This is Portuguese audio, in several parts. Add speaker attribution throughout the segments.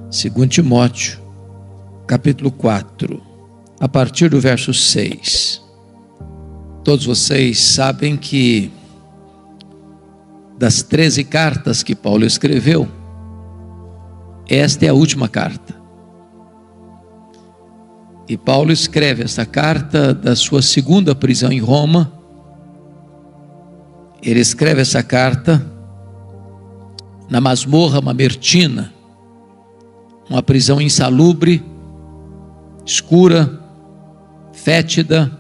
Speaker 1: 2 Timóteo, capítulo 4, a partir do verso 6. Todos vocês sabem que das 13 cartas que Paulo escreveu, esta é a última carta. E Paulo escreve esta carta da sua segunda prisão em Roma. Ele escreve essa carta na masmorra mamertina, uma prisão insalubre, escura, fétida,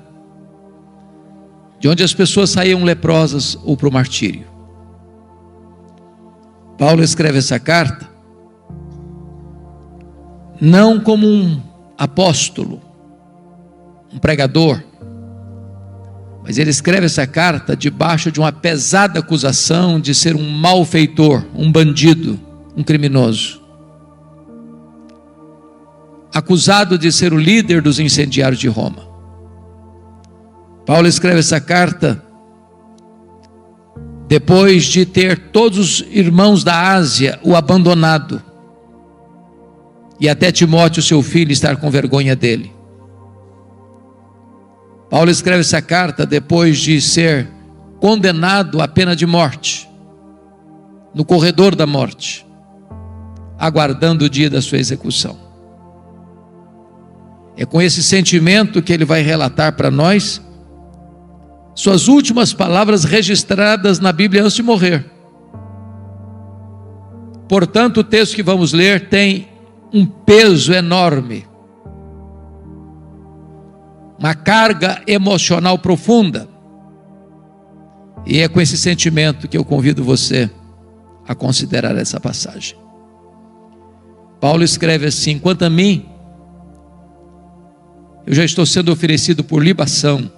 Speaker 1: de onde as pessoas saíam leprosas ou para o martírio. Paulo escreve essa carta não como um apóstolo, um pregador, mas ele escreve essa carta debaixo de uma pesada acusação de ser um malfeitor, um bandido, um criminoso, acusado de ser o líder dos incendiários de Roma. Paulo escreve essa carta depois de ter todos os irmãos da Ásia o abandonado, e até Timóteo, seu filho, estar com vergonha dele. Paulo escreve essa carta depois de ser condenado à pena de morte, no corredor da morte, aguardando o dia da sua execução. É com esse sentimento que ele vai relatar para nós suas últimas palavras registradas na Bíblia antes de morrer. Portanto, o texto que vamos ler tem um peso enorme, uma carga emocional profunda, e é com esse sentimento que eu convido você a considerar essa passagem. Paulo escreve assim: quanto a mim, eu já estou sendo oferecido por libação,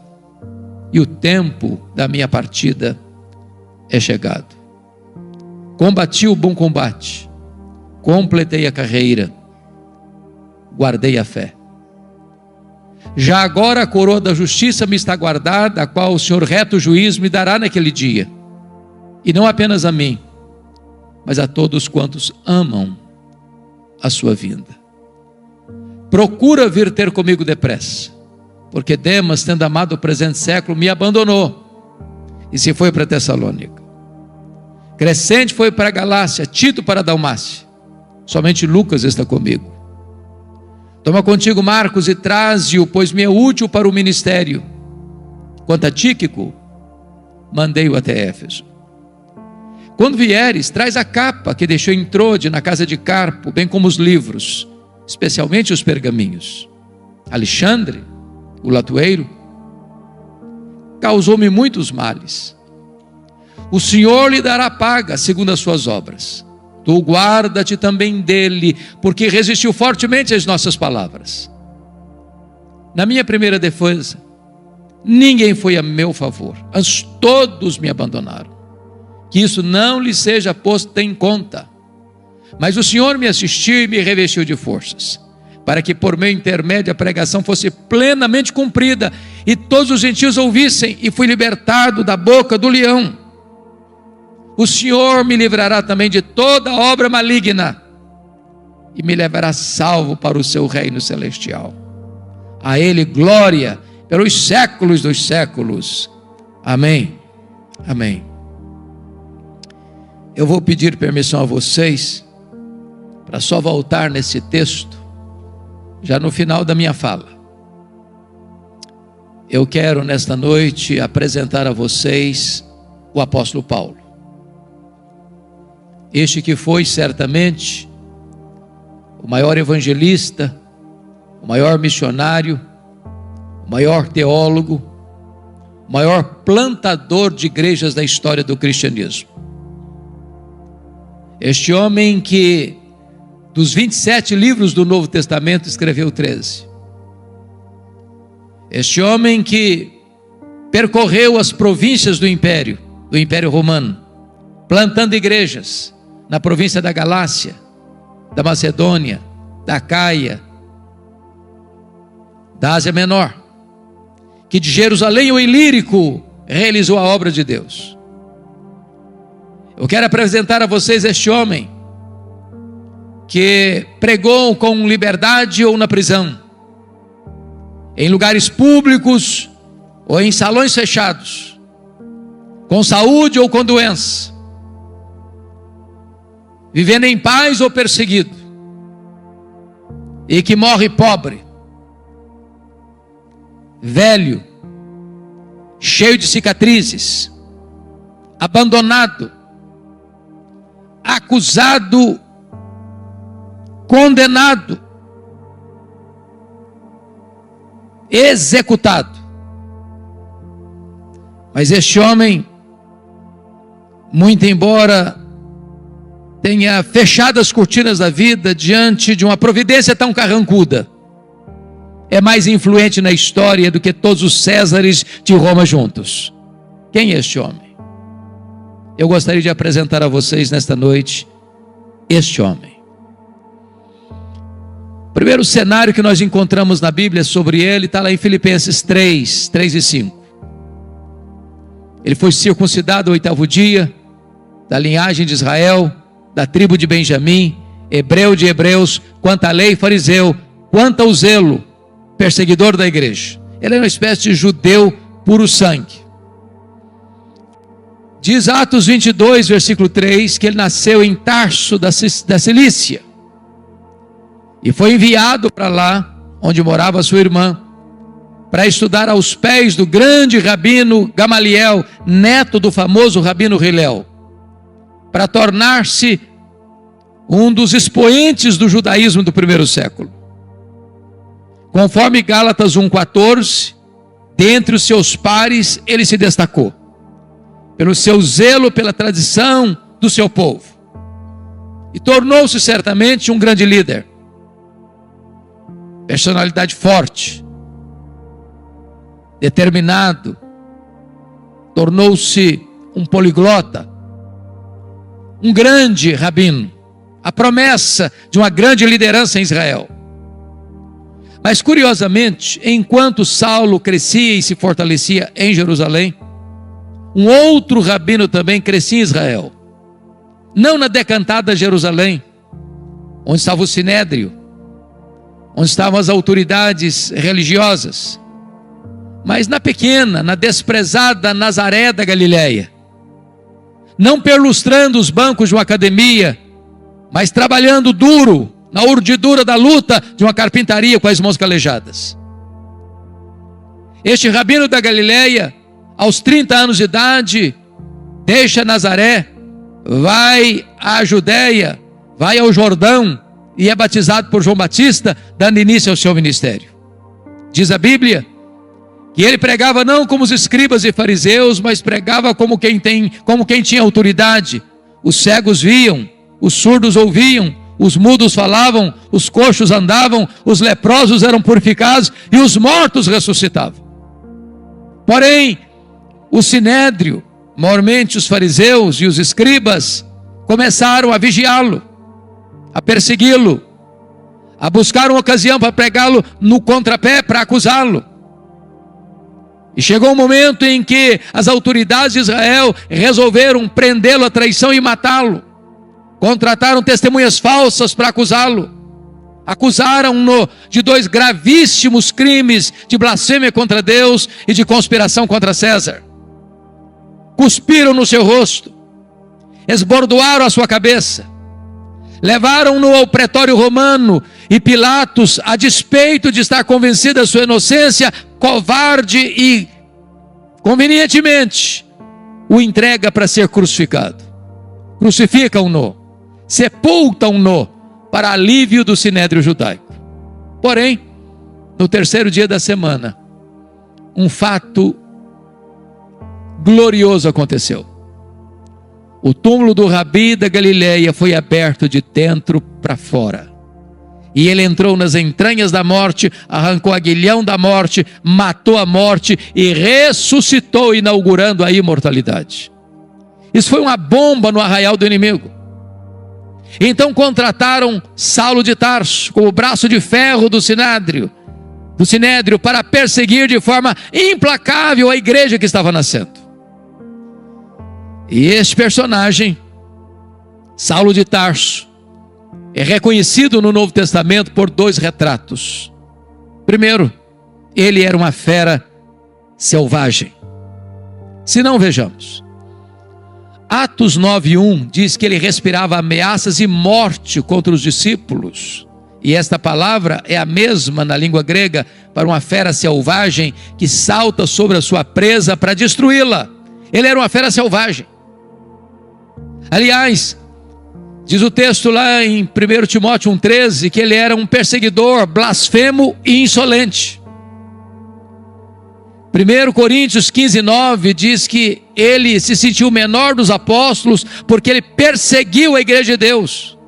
Speaker 1: e o tempo da minha partida é chegado. Combati o bom combate, completei a carreira, guardei a fé. Já agora a coroa da justiça me está guardada, a qual o Senhor reto juiz me dará naquele dia, e não apenas a mim, mas a todos quantos amam a sua vinda. Procura vir ter comigo depressa, porque Demas, tendo amado o presente século, me abandonou e se foi para Tessalônica. Crescente foi para a Galácia, Tito para a Dalmácia, somente Lucas está comigo. Toma contigo Marcos e traze-o, pois me é útil para o ministério. Quanto a Tíquico, mandei-o até Éfeso. Quando vieres, traz a capa que deixou em Trode, na casa de Carpo, bem como os livros, especialmente os pergaminhos. Alexandre, o latoeiro, causou-me muitos males. O Senhor lhe dará paga segundo as suas obras. Tu guarda-te também dele, porque resistiu fortemente às nossas palavras. Na minha primeira defesa, ninguém foi a meu favor, antes todos me abandonaram. Que isso não lhe seja posto em conta. Mas o Senhor me assistiu e me revestiu de forças, para que por meu intermédio a pregação fosse plenamente cumprida, e todos os gentios ouvissem, e fui libertado da boca do leão. O Senhor me livrará também de toda obra maligna, e me levará salvo para o seu reino celestial. A Ele glória pelos séculos dos séculos. Amém. Amém. Eu vou pedir permissão a vocês para só voltar nesse texto, já no final da minha fala. Eu quero nesta noite apresentar a vocês o apóstolo Paulo. Este que foi certamente o maior evangelista, o maior missionário, o maior teólogo, o maior plantador de igrejas da história do cristianismo. Este homem que dos 27 livros do Novo Testamento escreveu 13. Este homem que percorreu as províncias do Império Romano, plantando igrejas na província da Galácia, da Macedônia, da Acaia, da Ásia Menor, que de Jerusalém ao Ilírico realizou a obra de Deus. Eu quero apresentar a vocês este homem que pregou com liberdade ou na prisão, em lugares públicos ou em salões fechados, com saúde ou com doença, vivendo em paz ou perseguido, e que morre pobre, velho, cheio de cicatrizes, abandonado, acusado, condenado, executado. Mas este homem, muito embora tenha fechado as cortinas da vida diante de uma providência tão carrancuda, é mais influente na história do que todos os Césares de Roma juntos. Quem é este homem? Eu gostaria de apresentar a vocês nesta noite este homem. O primeiro cenário que nós encontramos na Bíblia sobre ele está lá em Filipenses 3 e 5. Ele foi circuncidado ao 8º dia, da linhagem de Israel, da tribo de Benjamim, hebreu de hebreus, quanto à lei, fariseu, quanto ao zelo, perseguidor da igreja. Ele era uma espécie de judeu puro sangue. Diz Atos 22, versículo 3, que ele nasceu em Tarso da Cilícia, e foi enviado para lá, onde morava sua irmã, para estudar aos pés do grande rabino Gamaliel, neto do famoso rabino Hilel, para tornar-se um dos expoentes do judaísmo do primeiro século. Conforme Gálatas 1,14, dentre os seus pares ele se destacou, pelo seu zelo pela tradição do seu povo, e tornou-se certamente um grande líder, personalidade forte, determinado, tornou-se um poliglota, um grande rabino, a promessa de uma grande liderança em Israel. Mas curiosamente, enquanto Saulo crescia e se fortalecia em Jerusalém, um outro rabino também crescia em Israel, não na decantada Jerusalém, onde estava o Sinédrio, onde estavam as autoridades religiosas, mas na pequena, na desprezada Nazaré da Galileia, não perlustrando os bancos de uma academia, mas trabalhando duro, na urdidura da luta de uma carpintaria com as mãos calejadas. Este rabino da Galileia, aos 30 anos de idade, deixa Nazaré, vai à Judeia, vai ao Jordão e é batizado por João Batista, dando início ao seu ministério. Diz a Bíblia que ele pregava não como os escribas e fariseus, mas pregava como quem tinha autoridade. Os cegos viam, os surdos ouviam, os mudos falavam, os coxos andavam, os leprosos eram purificados e os mortos ressuscitavam. Porém, o Sinédrio, maiormente os fariseus e os escribas, começaram a vigiá-lo, a persegui-lo, a buscar uma ocasião para pregá-lo no contrapé, para acusá-lo. E chegou um momento em que as autoridades de Israel resolveram prendê-lo à traição e matá-lo. Contrataram testemunhas falsas para acusá-lo. Acusaram-no de 2 gravíssimos crimes de blasfêmia contra Deus e de conspiração contra César. Cuspiram no seu rosto, esbordoaram a sua cabeça, levaram-no ao pretório romano, e Pilatos, a despeito de estar convencido da sua inocência, covarde e convenientemente o entrega para ser crucificado. Crucificam-no, sepultam-no para alívio do sinédrio judaico. Porém, no 3º dia da semana, um fato glorioso aconteceu. O túmulo do Rabi da Galileia foi aberto de dentro para fora. E ele entrou nas entranhas da morte, arrancou o aguilhão da morte, matou a morte e ressuscitou, inaugurando a imortalidade. Isso foi uma bomba no arraial do inimigo. Então contrataram Saulo de Tarso como braço de ferro do Sinédrio, para perseguir de forma implacável a igreja que estava nascendo. E este personagem, Saulo de Tarso, é reconhecido no Novo Testamento por 2 retratos. Primeiro, ele era uma fera selvagem. Se não, vejamos. Atos 9:1 diz que ele respirava ameaças e morte contra os discípulos. E esta palavra é a mesma na língua grega para uma fera selvagem que salta sobre a sua presa para destruí-la. Ele era uma fera selvagem. Aliás, diz o texto lá em 1 Timóteo 1,13 que ele era um perseguidor, blasfemo e insolente. 1 Coríntios 15:9 diz que ele se sentiu o menor dos apóstolos porque ele perseguiu a igreja de Deus.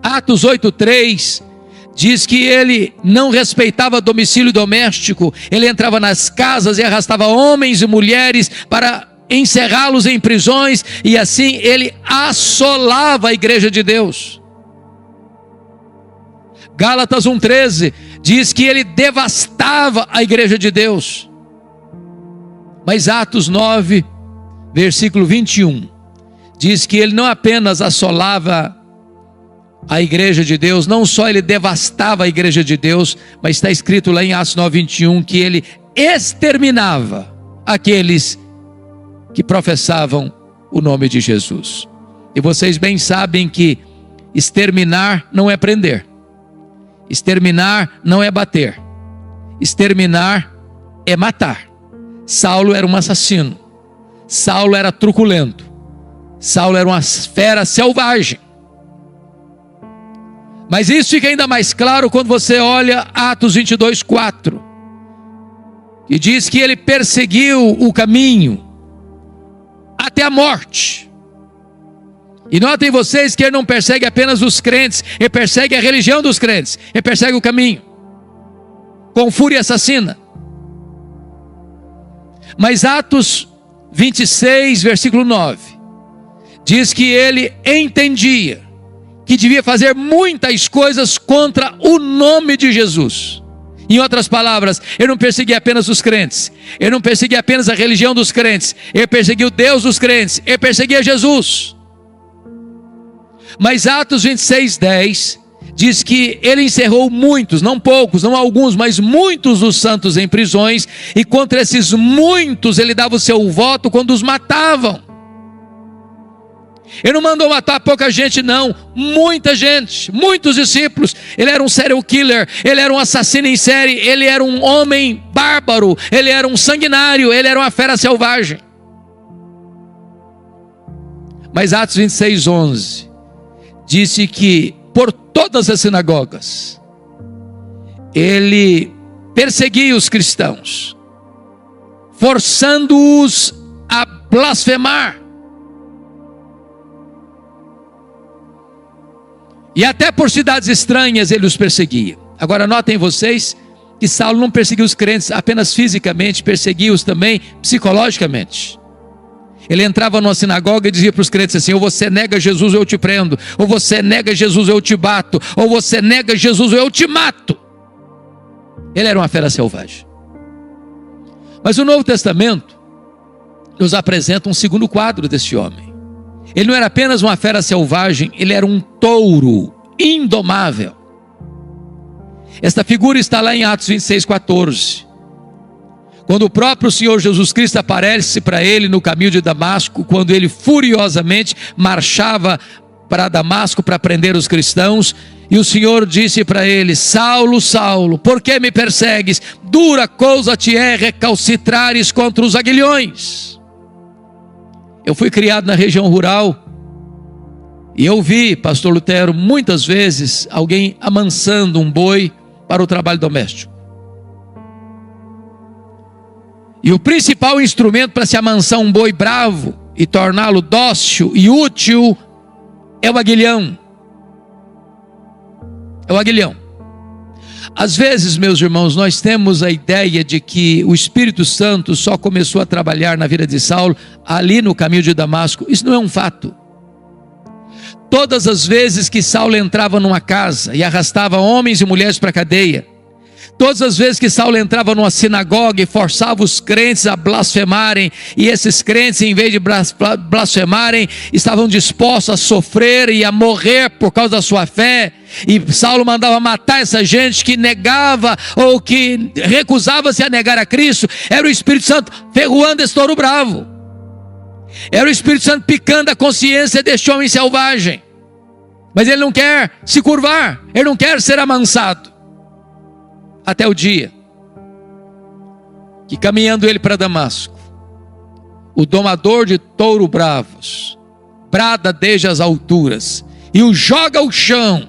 Speaker 1: Atos 8:3 diz que ele não respeitava domicílio doméstico, ele entrava nas casas e arrastava homens e mulheres para encerrá-los em prisões, e assim ele assolava a igreja de Deus. Gálatas 1:13 diz que ele devastava a igreja de Deus. Mas Atos 9, versículo 21, diz que ele não apenas assolava a igreja de Deus, não só ele devastava a igreja de Deus, mas está escrito lá em Atos 9:21 que ele exterminava aqueles que professavam o nome de Jesus. E vocês bem sabem que exterminar não é prender, exterminar não é bater, exterminar é matar. Saulo era um assassino, Saulo era truculento, Saulo era uma fera selvagem. Mas isso fica ainda mais claro quando você olha Atos 22:4, que diz que ele perseguiu o caminho até a morte. E notem vocês que ele não persegue apenas os crentes, ele persegue a religião dos crentes, ele persegue o caminho, com fúria assassina. Mas Atos 26, versículo 9, diz que ele entendia que devia fazer muitas coisas contra o nome de Jesus. Em outras palavras, ele não perseguia apenas os crentes, ele não perseguia apenas a religião dos crentes, ele perseguia o Deus dos crentes, ele perseguia Jesus. Mas Atos 26:10 diz que ele encerrou muitos, não poucos, não alguns, mas muitos dos santos em prisões, e contra esses muitos ele dava o seu voto quando os matavam. Ele não mandou matar pouca gente não, muita gente, muitos discípulos. Ele era um serial killer, ele era um assassino em série, ele era um homem bárbaro, ele era um sanguinário, ele era uma fera selvagem. Mas Atos 26:11 disse que por todas as sinagogas ele perseguia os cristãos, forçando-os a blasfemar. E até por cidades estranhas ele os perseguia. Agora notem vocês que Saulo não perseguia os crentes apenas fisicamente, perseguia-os também psicologicamente. Ele entrava numa sinagoga e dizia para os crentes assim: ou você nega Jesus ou eu te prendo, ou você nega Jesus ou eu te bato, ou você nega Jesus ou eu te mato. Ele era uma fera selvagem. Mas o Novo Testamento nos apresenta um segundo quadro desse homem. Ele não era apenas uma fera selvagem, ele era um touro indomável. Esta figura está lá em Atos 26:14. Quando o próprio Senhor Jesus Cristo aparece para ele no caminho de Damasco, quando ele furiosamente marchava para Damasco para prender os cristãos, e o Senhor disse para ele: Saulo, Saulo, por que me persegues? Dura coisa te é recalcitrares contra os aguilhões. Eu fui criado na região rural e eu vi, pastor Lutero, muitas vezes alguém amansando um boi para o trabalho doméstico. E o principal instrumento para se amansar um boi bravo e torná-lo dócil e útil é o aguilhão. É o aguilhão. Às vezes, meus irmãos, nós temos a ideia de que o Espírito Santo só começou a trabalhar na vida de Saulo ali no caminho de Damasco. Isso não é um fato. Todas as vezes que Saulo entrava numa casa e arrastava homens e mulheres para a cadeia, Todas as vezes que Saulo entrava numa sinagoga e forçava os crentes a blasfemarem, e esses crentes, em vez de blasfemarem, estavam dispostos a sofrer e a morrer por causa da sua fé, e Saulo mandava matar essa gente que negava ou que recusava-se a negar a Cristo. Era o Espírito Santo ferroando esse touro bravo, era o Espírito Santo picando a consciência deste homem selvagem. Mas ele não quer se curvar, ele não quer ser amansado. Até o dia que, caminhando ele para Damasco, o domador de touro bravos brada desde as alturas e o joga ao chão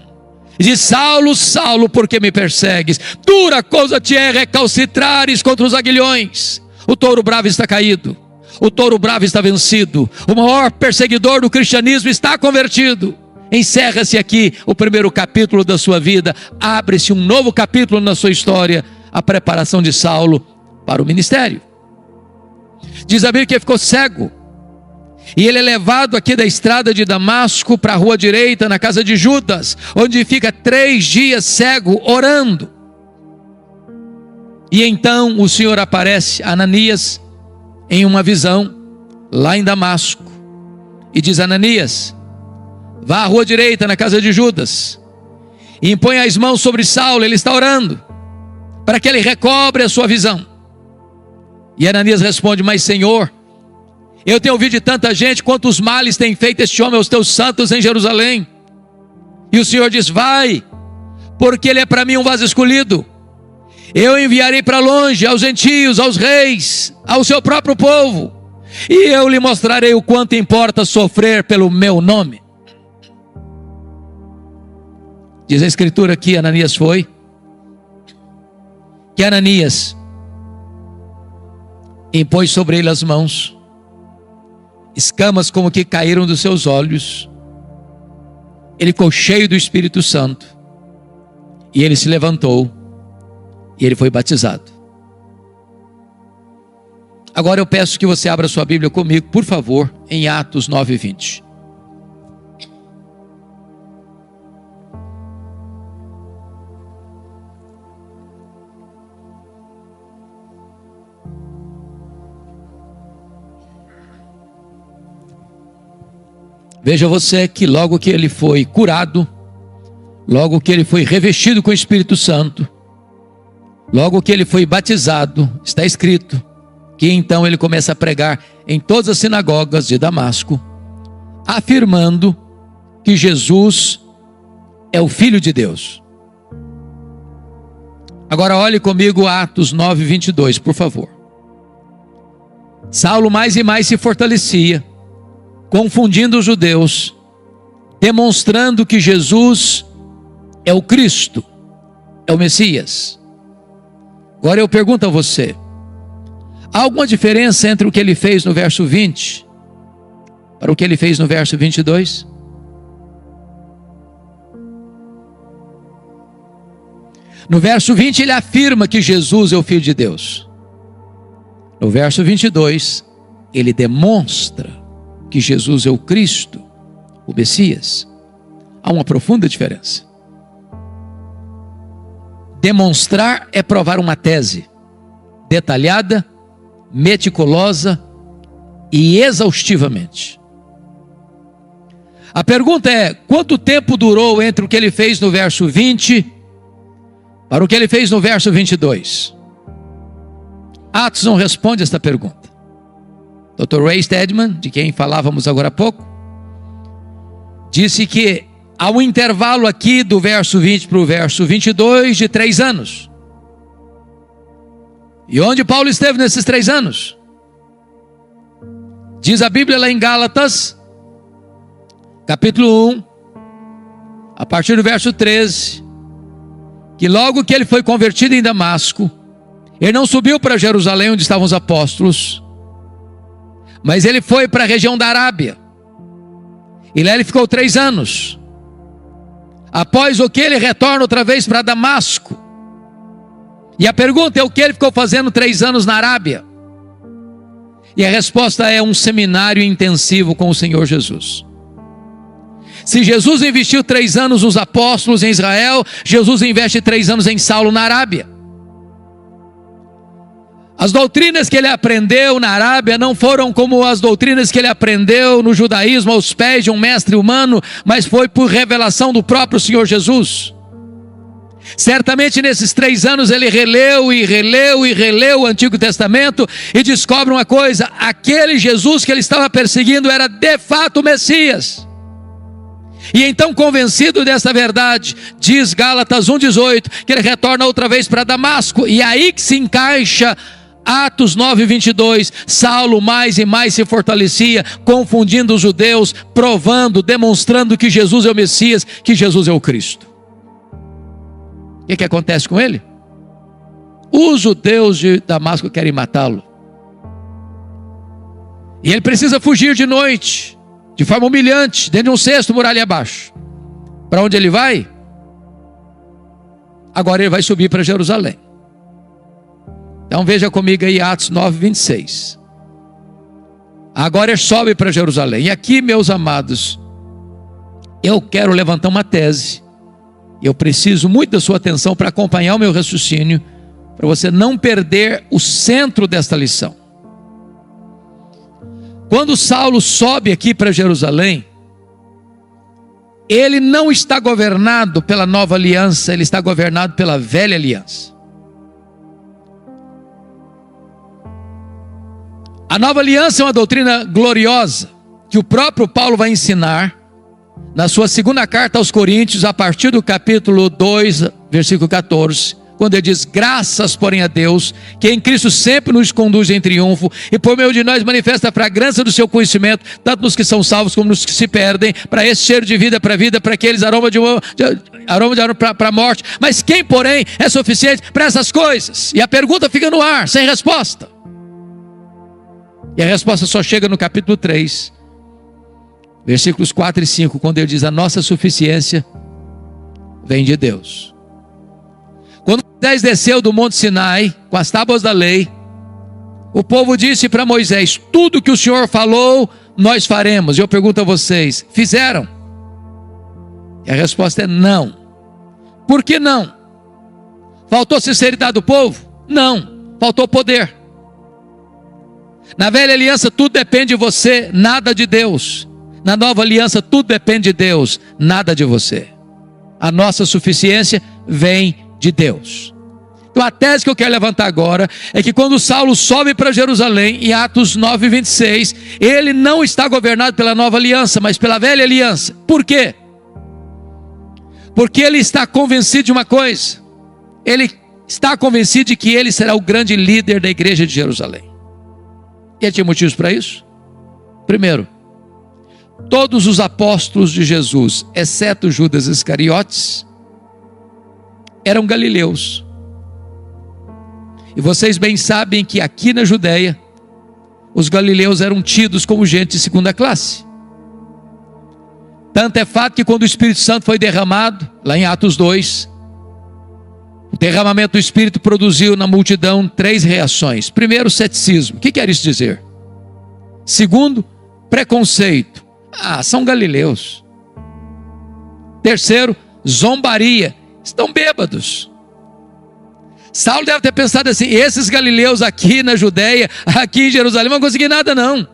Speaker 1: e diz: Saulo, Saulo, por que me persegues? Dura coisa te é recalcitrares contra os aguilhões. O touro bravo está caído, o touro bravo está vencido, o maior perseguidor do cristianismo está convertido. Encerra-se aqui o primeiro capítulo da sua vida, abre-se um novo capítulo na sua história, a preparação de Saulo para o ministério. Diz a Bíblia que ele ficou cego, e ele é levado aqui da estrada de Damasco para a rua direita, na casa de Judas, onde fica 3 dias cego, orando. E então o Senhor aparece a Ananias em uma visão, lá em Damasco, e diz: Ananias, vá à rua direita, na casa de Judas, e impõe as mãos sobre Saulo. Ele está orando para que ele recobre a sua visão. E Ananias responde: mas Senhor, eu tenho ouvido de tanta gente quantos males tem feito este homem aos teus santos em Jerusalém. E o Senhor diz: vai, porque ele é para mim um vaso escolhido. Eu enviarei para longe aos gentios, aos reis, ao seu próprio povo, e eu lhe mostrarei o quanto importa sofrer pelo meu nome. Diz a Escritura que Ananias foi, que Ananias impôs sobre ele as mãos, escamas como que caíram dos seus olhos, ele ficou cheio do Espírito Santo, e ele se levantou, e ele foi batizado. Agora eu peço que você abra sua Bíblia comigo, por favor, em Atos 9:20. Veja você que logo que ele foi curado, logo que ele foi revestido com o Espírito Santo, logo que ele foi batizado, está escrito que então ele começa a pregar em todas as sinagogas de Damasco, afirmando que Jesus é o Filho de Deus. Agora olhe comigo Atos 9:22, por favor. Saulo mais e mais se fortalecia, confundindo os judeus, demonstrando que Jesus é o Cristo, é o Messias. Agora eu pergunto a você, há alguma diferença entre o que ele fez no verso 20 para o que ele fez no verso 22? No verso 20 ele afirma que Jesus é o Filho de Deus. No verso 22 ele demonstra que Jesus é o Cristo, o Messias. Há uma profunda diferença. Demonstrar é provar uma tese detalhada, meticulosa e exaustivamente. A pergunta é: quanto tempo durou entre o que ele fez no verso 20 para o que ele fez no verso 22? Atos não responde esta pergunta. Dr. Ray Stedman, de quem falávamos agora há pouco, disse que há um intervalo aqui do verso 20 para o verso 22 de 3 anos. E onde Paulo esteve nesses 3 anos? Diz a Bíblia lá em Gálatas, capítulo 1, a partir do verso 13, que logo que ele foi convertido em Damasco, ele não subiu para Jerusalém onde estavam os apóstolos, mas ele foi para a região da Arábia, e lá ele ficou 3 anos, após o que ele retorna outra vez para Damasco. E a pergunta é: o que ele ficou fazendo 3 anos na Arábia? E a resposta é: um seminário intensivo com o Senhor Jesus. Se Jesus investiu 3 anos nos apóstolos em Israel, Jesus investe 3 anos em Saulo na Arábia. As doutrinas que ele aprendeu na Arábia não foram como as doutrinas que ele aprendeu no judaísmo aos pés de um mestre humano, mas foi por revelação do próprio Senhor Jesus. Certamente nesses 3 anos ele releu o Antigo Testamento e descobre uma coisa: aquele Jesus que ele estava perseguindo era de fato o Messias. E então, convencido dessa verdade, diz Gálatas 1,18, que ele retorna outra vez para Damasco, e aí que se encaixa Atos 9,22, Saulo mais e mais se fortalecia, confundindo os judeus, provando, demonstrando que Jesus é o Messias, que Jesus é o Cristo. O que acontece com ele? Os judeus de Damasco querem matá-lo. E ele precisa fugir de noite, de forma humilhante, dentro de um cesto, muralha abaixo. Para onde ele vai? Agora ele vai subir para Jerusalém. Então veja comigo aí Atos 9,26. Agora ele sobe para Jerusalém. E aqui, meus amados, eu quero levantar uma tese. Eu preciso muito da sua atenção para acompanhar o meu raciocínio, para você não perder o centro desta lição. Quando Saulo sobe aqui para Jerusalém, ele não está governado pela nova aliança, ele está governado pela velha aliança. A nova aliança é uma doutrina gloriosa, que o próprio Paulo vai ensinar na sua segunda carta aos Coríntios, a partir do capítulo 2, versículo 14, quando ele diz: graças, porém, a Deus, que em Cristo sempre nos conduz em triunfo, e por meio de nós manifesta a fragrância do seu conhecimento, tanto nos que são salvos como nos que se perdem, para esse cheiro de vida para a vida, para aqueles aroma de para a morte. Mas quem, porém, é suficiente para essas coisas? E a pergunta fica no ar, sem resposta. E a resposta só chega no capítulo 3, versículos 4 e 5, quando ele diz: a nossa suficiência vem de Deus. Quando Moisés desceu do Monte Sinai, com as tábuas da lei, o povo disse para Moisés: tudo que o Senhor falou, nós faremos. E eu pergunto a vocês: fizeram? E a resposta é não. Por que não? Faltou sinceridade do povo? Não, faltou poder. Na velha aliança tudo depende de você, nada de Deus. Na nova aliança tudo depende de Deus, nada de você. A nossa suficiência vem de Deus. Então a tese que eu quero levantar agora é que quando Saulo sobe para Jerusalém, em Atos 9,26, ele não está governado pela nova aliança, mas pela velha aliança. Por quê? Porque ele está convencido de uma coisa. Ele está convencido de que ele será o grande líder da igreja de Jerusalém. E ele tinha motivos para isso? Primeiro, todos os apóstolos de Jesus, exceto Judas Iscariotes, eram galileus. E vocês bem sabem que aqui na Judéia, os galileus eram tidos como gente de segunda classe. Tanto é fato que quando o Espírito Santo foi derramado, lá em Atos 2, o derramamento do Espírito produziu na multidão 3 reações. Primeiro, ceticismo. O que quer isso dizer? Segundo, preconceito. São galileus. Terceiro, zombaria. Estão bêbados. Saulo deve ter pensado assim: esses galileus aqui na Judéia, aqui em Jerusalém, não vão conseguir nada não.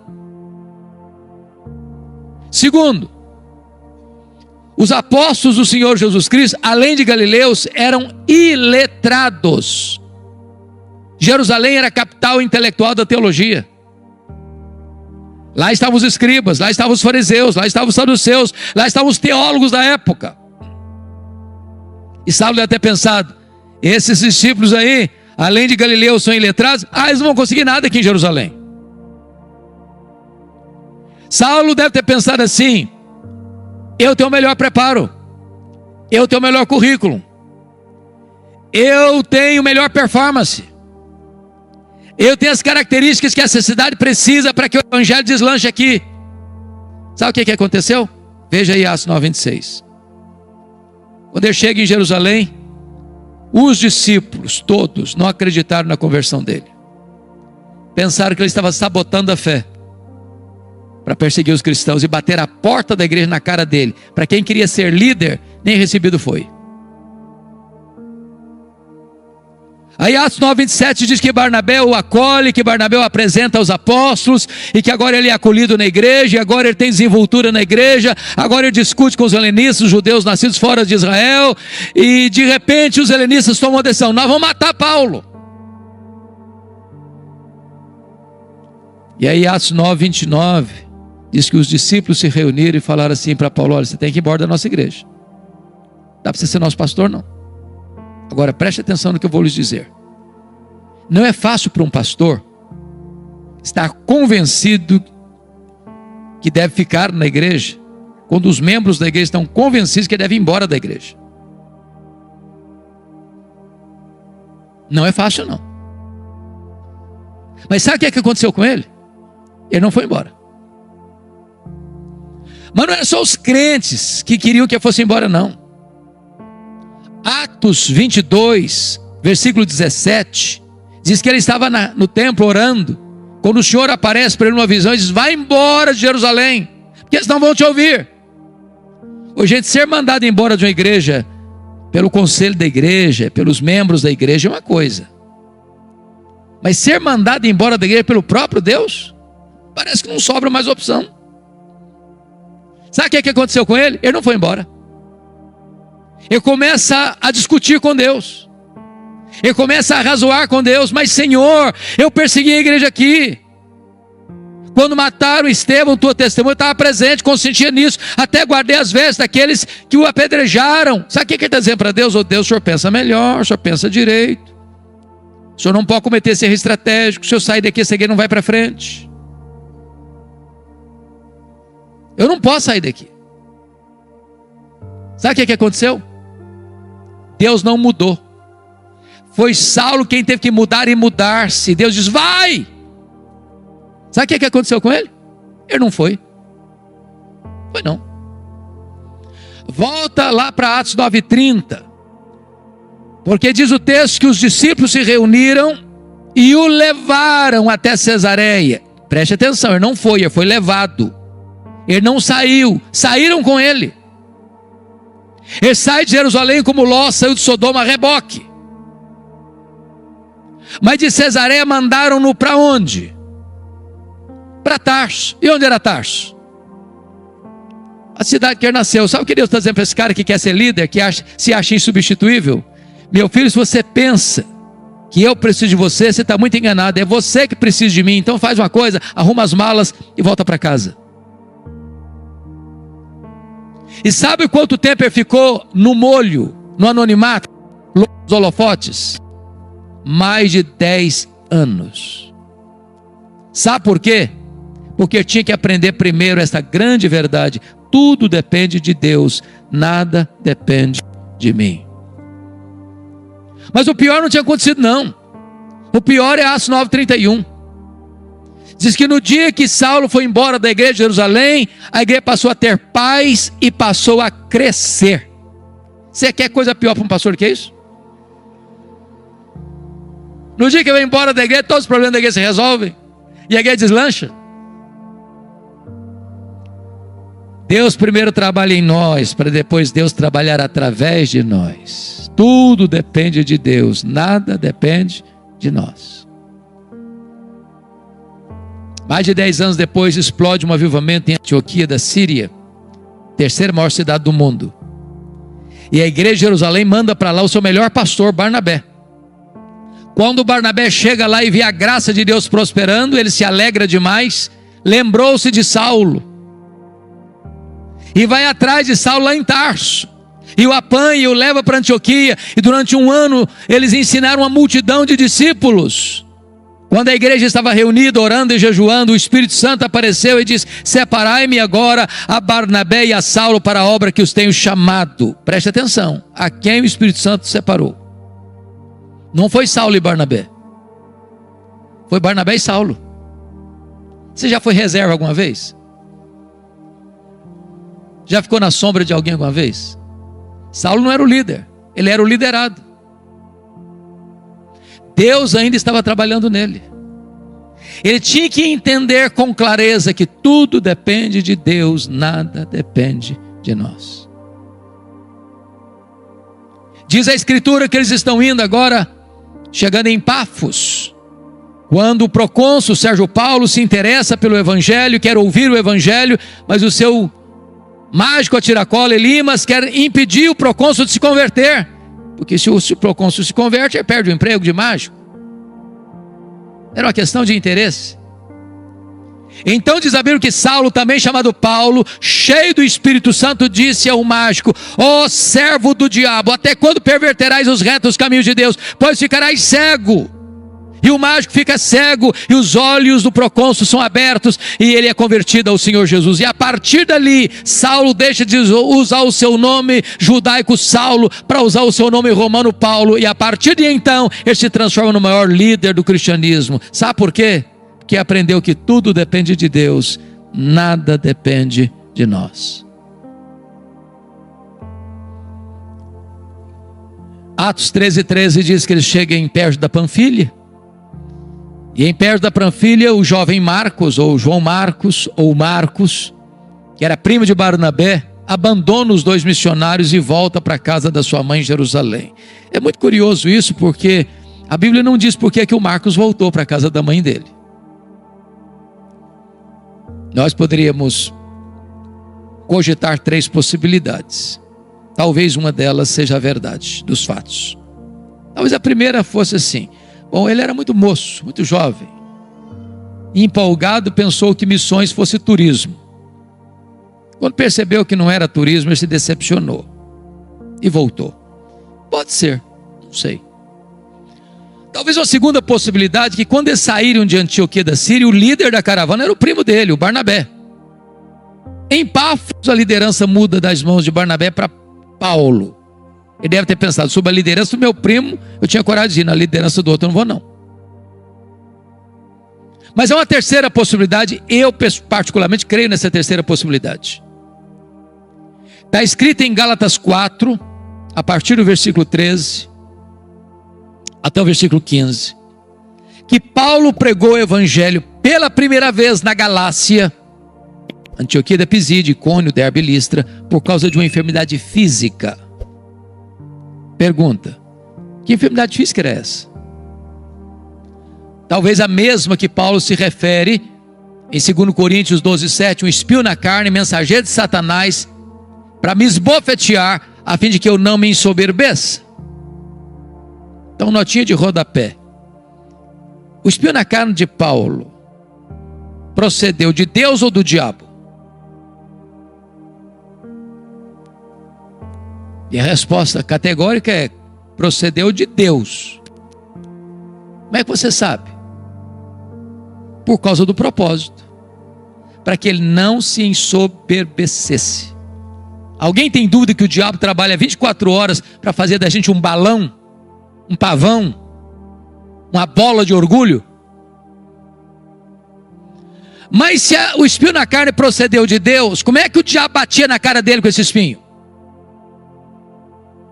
Speaker 1: Segundo, os apóstolos do Senhor Jesus Cristo, além de galileus, eram iletrados. Jerusalém era a capital intelectual da teologia. Lá estavam os escribas, lá estavam os fariseus, lá estavam os saduceus, lá estavam os teólogos da época. E Saulo deve ter pensado: esses discípulos aí, além de galileus, são iletrados, eles não vão conseguir nada aqui em Jerusalém. Saulo deve ter pensado assim: eu tenho o melhor preparo, eu tenho o melhor currículo, eu tenho melhor performance, eu tenho as características que essa cidade precisa para que o evangelho deslanche aqui. Sabe o que aconteceu? Veja aí Atos 9,26. Quando ele chega em Jerusalém, os discípulos todos não acreditaram na conversão dele. Pensaram que ele estava sabotando a fé para perseguir os cristãos e bater a porta da igreja na cara dele. Para quem queria ser líder, nem recebido foi. Aí Atos 9:27 diz que Barnabé o acolhe, que Barnabé o apresenta aos apóstolos, e que agora ele é acolhido na igreja, e agora ele tem desenvoltura na igreja, agora ele discute com os helenistas, os judeus nascidos fora de Israel, e de repente os helenistas tomam a decisão: nós vamos matar Paulo. E aí Atos 9:29 diz que os discípulos se reuniram e falaram assim para Paulo: olha, você tem que ir embora da nossa igreja, dá para você ser nosso pastor não. Agora preste atenção no que eu vou lhes dizer. Não é fácil para um pastor estar convencido que deve ficar na igreja, quando os membros da igreja estão convencidos que deve ir embora da igreja. Não é fácil não. Mas sabe o que aconteceu com ele? Ele não foi embora. Mas não era só os crentes que queriam que ele fosse embora não. Atos 22, versículo 17, diz que ele estava no templo orando, quando o Senhor aparece para ele numa visão e diz: vai embora de Jerusalém, porque eles não vão te ouvir. Ô, gente, ser mandado embora de uma igreja, pelo conselho da igreja, pelos membros da igreja é uma coisa, mas ser mandado embora da igreja pelo próprio Deus, parece que não sobra mais opção. Sabe o que aconteceu com ele? Ele não foi embora. Ele começa a discutir com Deus. Ele começa a razoar com Deus: mas Senhor, eu persegui a igreja aqui. Quando mataram Estevão, tua testemunha, eu estava presente, consentia nisso. Até guardei as vestes daqueles que o apedrejaram. Sabe o que ele está dizendo para Deus? Ô Deus, o Senhor pensa melhor, o Senhor pensa direito. O Senhor não pode cometer esse erro estratégico. Se eu sair daqui, esse igreja não vai para frente. Eu não posso sair daqui. Sabe o que aconteceu? Deus não mudou. Foi Saulo quem teve que mudar e mudar-se. Deus diz: vai! Sabe o que aconteceu com ele? Ele não foi. Foi não. Volta lá para Atos 9:30. Porque diz o texto que os discípulos se reuniram e o levaram até Cesareia. Preste atenção, ele não foi, ele foi levado. Ele não saiu, saíram com ele. Ele sai de Jerusalém como Ló saiu de Sodoma a reboque. Mas de Cesareia mandaram-no para onde? Para Tarso. E onde era Tarso? A cidade que ele nasceu. Sabe o que Deus está dizendo para esse cara que quer ser líder, que se acha insubstituível? Meu filho, se você pensa que eu preciso de você, você está muito enganado. É você que precisa de mim. Então faz uma coisa, arruma as malas e volta para casa. E sabe quanto tempo ele ficou no molho, no anonimato, nos holofotes? Mais de 10 anos. Sabe por quê? Porque eu tinha que aprender primeiro essa grande verdade: tudo depende de Deus, nada depende de mim. Mas o pior não tinha acontecido não. O pior é Atos 9:31. Diz que no dia que Saulo foi embora da igreja de Jerusalém, a igreja passou a ter paz e passou a crescer. Você quer coisa pior para um pastor que isso? No dia que vai embora da igreja, todos os problemas da igreja se resolvem e a igreja deslancha. Deus primeiro trabalha em nós, para depois Deus trabalhar através de nós. Tudo depende de Deus, nada depende de nós. Mais de 10 anos depois, explode um avivamento em Antioquia da Síria, terceira maior cidade do mundo. E a igreja de Jerusalém manda para lá o seu melhor pastor, Barnabé. Quando Barnabé chega lá e vê a graça de Deus prosperando, ele se alegra demais, lembrou-se de Saulo. E vai atrás de Saulo lá em Tarso. E o apanha e o leva para Antioquia. E durante um ano eles ensinaram uma multidão de discípulos. Quando a igreja estava reunida, orando e jejuando, o Espírito Santo apareceu e disse: separai-me agora a Barnabé e a Saulo para a obra que os tenho chamado. Preste atenção, a quem o Espírito Santo separou? Não foi Saulo e Barnabé, foi Barnabé e Saulo. Você já foi reserva alguma vez? Já ficou na sombra de alguém alguma vez? Saulo não era o líder, ele era o liderado. Deus ainda estava trabalhando nele. Ele tinha que entender com clareza que tudo depende de Deus, nada depende de nós. Diz a Escritura que eles estão indo agora chegando em Pafos, quando o procônsul Sérgio Paulo se interessa pelo evangelho, quer ouvir o evangelho, mas o seu mágico a tiracola Elimas quer impedir o procônsul de se converter, porque se o procônsul se converte, ele perde o emprego de mágico. Era uma questão de interesse. Então diz a Bíblia que Saulo, também chamado Paulo, cheio do Espírito Santo, disse ao mágico: ó servo do diabo, até quando perverterás os retos caminhos de Deus? Pois ficarás cego. E o mágico fica cego, e os olhos do procônsul são abertos, e ele é convertido ao Senhor Jesus. E a partir dali, Saulo deixa de usar o seu nome judaico Saulo, para usar o seu nome romano Paulo, e a partir de então, ele se transforma no maior líder do cristianismo. Sabe por quê? Porque aprendeu que tudo depende de Deus, nada depende de nós. Atos 13:13 diz que ele chega em Perge da Panfilha, e em Perge da Panfilha o jovem Marcos, ou João Marcos, ou Marcos, que era primo de Barnabé, abandona os dois missionários e volta para a casa da sua mãe em Jerusalém. É muito curioso isso, porque a Bíblia não diz por que o Marcos voltou para a casa da mãe dele. Nós poderíamos cogitar 3 possibilidades. Talvez uma delas seja a verdade dos fatos. Talvez a primeira fosse assim: bom, ele era muito moço, muito jovem, e empolgado pensou que missões fosse turismo. Quando percebeu que não era turismo, ele se decepcionou e voltou. Pode ser, não sei. Talvez uma segunda possibilidade, que quando eles saíram de Antioquia da Síria, o líder da caravana era o primo dele, o Barnabé. Em Pafos, a liderança muda das mãos de Barnabé para Paulo. Ele deve ter pensado: sob a liderança do meu primo, eu tinha coragem de ir, na liderança do outro eu não vou não. Mas é uma terceira possibilidade, eu particularmente creio nessa terceira possibilidade. Está escrito em Gálatas 4, a partir do versículo 13, até o versículo 15, que Paulo pregou o evangelho pela primeira vez na Galácia, Antioquia da Pisídia, Icônio, Derbe e Listra, por causa de uma enfermidade física. Pergunta: que enfermidade física era essa? Talvez a mesma que Paulo se refere em 2 Coríntios 12:7, um espinho na carne, mensageiro de Satanás, para me esbofetear, a fim de que eu não me ensoberbeça. Então, notinha de rodapé: o espinho na carne de Paulo procedeu de Deus ou do diabo? E a resposta categórica é: procedeu de Deus. Como é que você sabe? Por causa do propósito, para que ele não se ensoberbecesse. Alguém tem dúvida que o diabo trabalha 24 horas para fazer da gente um balão, um pavão, uma bola de orgulho? Mas se o espinho na carne procedeu de Deus, como é que o diabo batia na cara dele com esse espinho?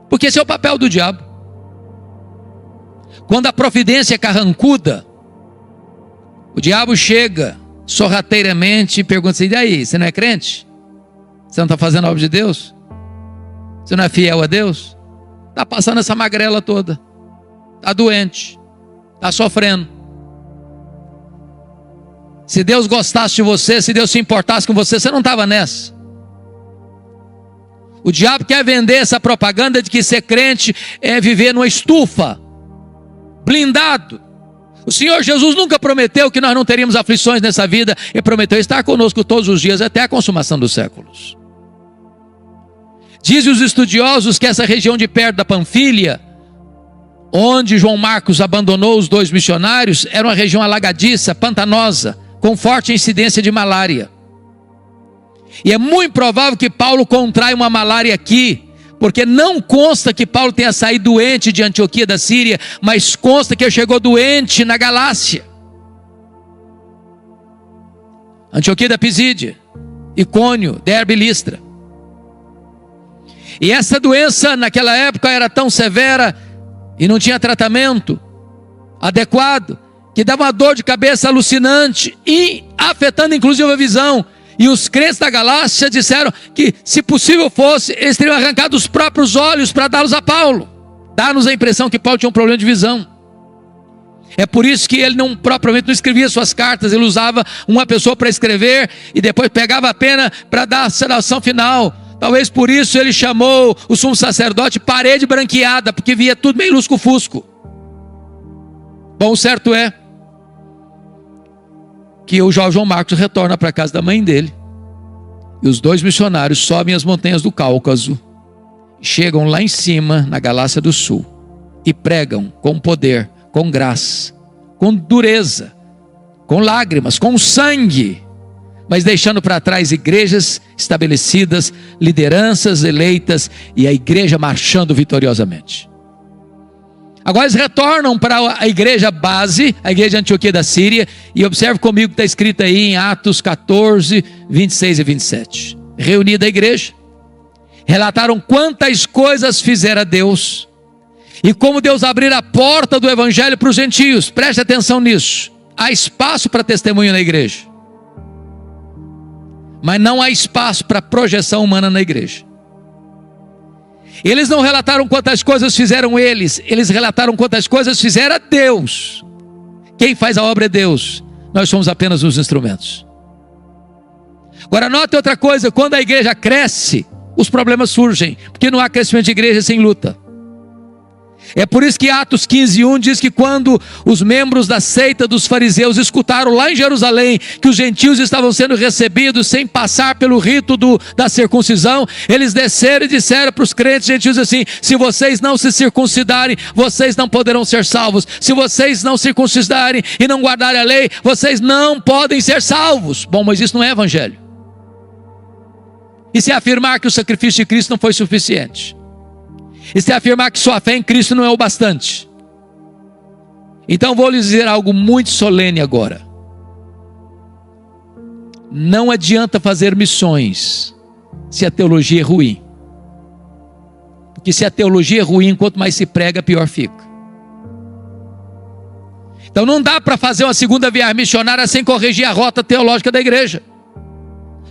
Speaker 1: Porque esse é o papel do diabo. Quando a providência é carrancuda, o diabo chega sorrateiramente e pergunta assim: e aí, você não é crente? Você não está fazendo a obra de Deus? Você não é fiel a Deus? Está passando essa magrela toda, está doente, está sofrendo. Se Deus gostasse de você, se Deus se importasse com você, você não estava nessa. O diabo quer vender essa propaganda de que ser crente é viver numa estufa, blindado. O Senhor Jesus nunca prometeu que nós não teríamos aflições nessa vida. Ele prometeu estar conosco todos os dias até a consumação dos séculos. Dizem os estudiosos que essa região de perto da Panfilha, onde João Marcos abandonou os dois missionários, era uma região alagadiça, pantanosa, com forte incidência de malária. E é muito provável que Paulo contraia uma malária aqui, porque não consta que Paulo tenha saído doente de Antioquia da Síria, mas consta que ele chegou doente na Galácia. Antioquia da Pisídia, Icônio, Derbe e Listra. E essa doença naquela época era tão severa e não tinha tratamento adequado, que dava uma dor de cabeça alucinante e afetando inclusive a visão. E os crentes da Galácia disseram que, se possível fosse, eles teriam arrancado os próprios olhos para dá-los a Paulo. Dá-nos a impressão que Paulo tinha um problema de visão. É por isso que ele não propriamente não escrevia suas cartas, ele usava uma pessoa para escrever e depois pegava a pena para dar a selação final. Talvez por isso ele chamou o sumo sacerdote parede branqueada, porque via tudo meio lusco-fusco. Bom, o certo é que o João Marcos retorna para a casa da mãe dele. E os dois missionários sobem as montanhas do Cáucaso, chegam lá em cima, na Galácia do Sul, e pregam com poder, com graça, com dureza, com lágrimas, com sangue, mas deixando para trás igrejas estabelecidas, lideranças eleitas e a igreja marchando vitoriosamente. Agora eles retornam para a igreja base, a igreja de Antioquia da Síria, e observe comigo que está escrito aí em Atos 14, 26 e 27. Reunida a igreja, relataram quantas coisas fizera Deus, e como Deus abrir a porta do evangelho para os gentios. Preste atenção nisso. Há espaço para testemunho na igreja, mas não há espaço para projeção humana na igreja. Eles não relataram quantas coisas fizeram eles relataram quantas coisas fizera Deus. Quem faz a obra é Deus, nós somos apenas os instrumentos. Agora note outra coisa: quando a igreja cresce, os problemas surgem, porque não há crescimento de igreja sem luta. É por isso que Atos 15:1 diz que quando os membros da seita dos fariseus escutaram lá em Jerusalém que os gentios estavam sendo recebidos sem passar pelo rito da circuncisão, eles desceram e disseram para os crentes gentios assim: se vocês não se circuncidarem, vocês não poderão ser salvos. Se vocês não circuncidarem e não guardarem a lei, vocês não podem ser salvos. Bom, mas isso não é evangelho. E se afirmar que o sacrifício de Cristo não foi suficiente, e se afirmar que sua fé em Cristo não é o bastante. Então vou lhes dizer algo muito solene agora. Não adianta fazer missões se a teologia é ruim, porque se a teologia é ruim, quanto mais se prega, pior fica. Então não dá para fazer uma segunda viagem missionária sem corrigir a rota teológica da igreja.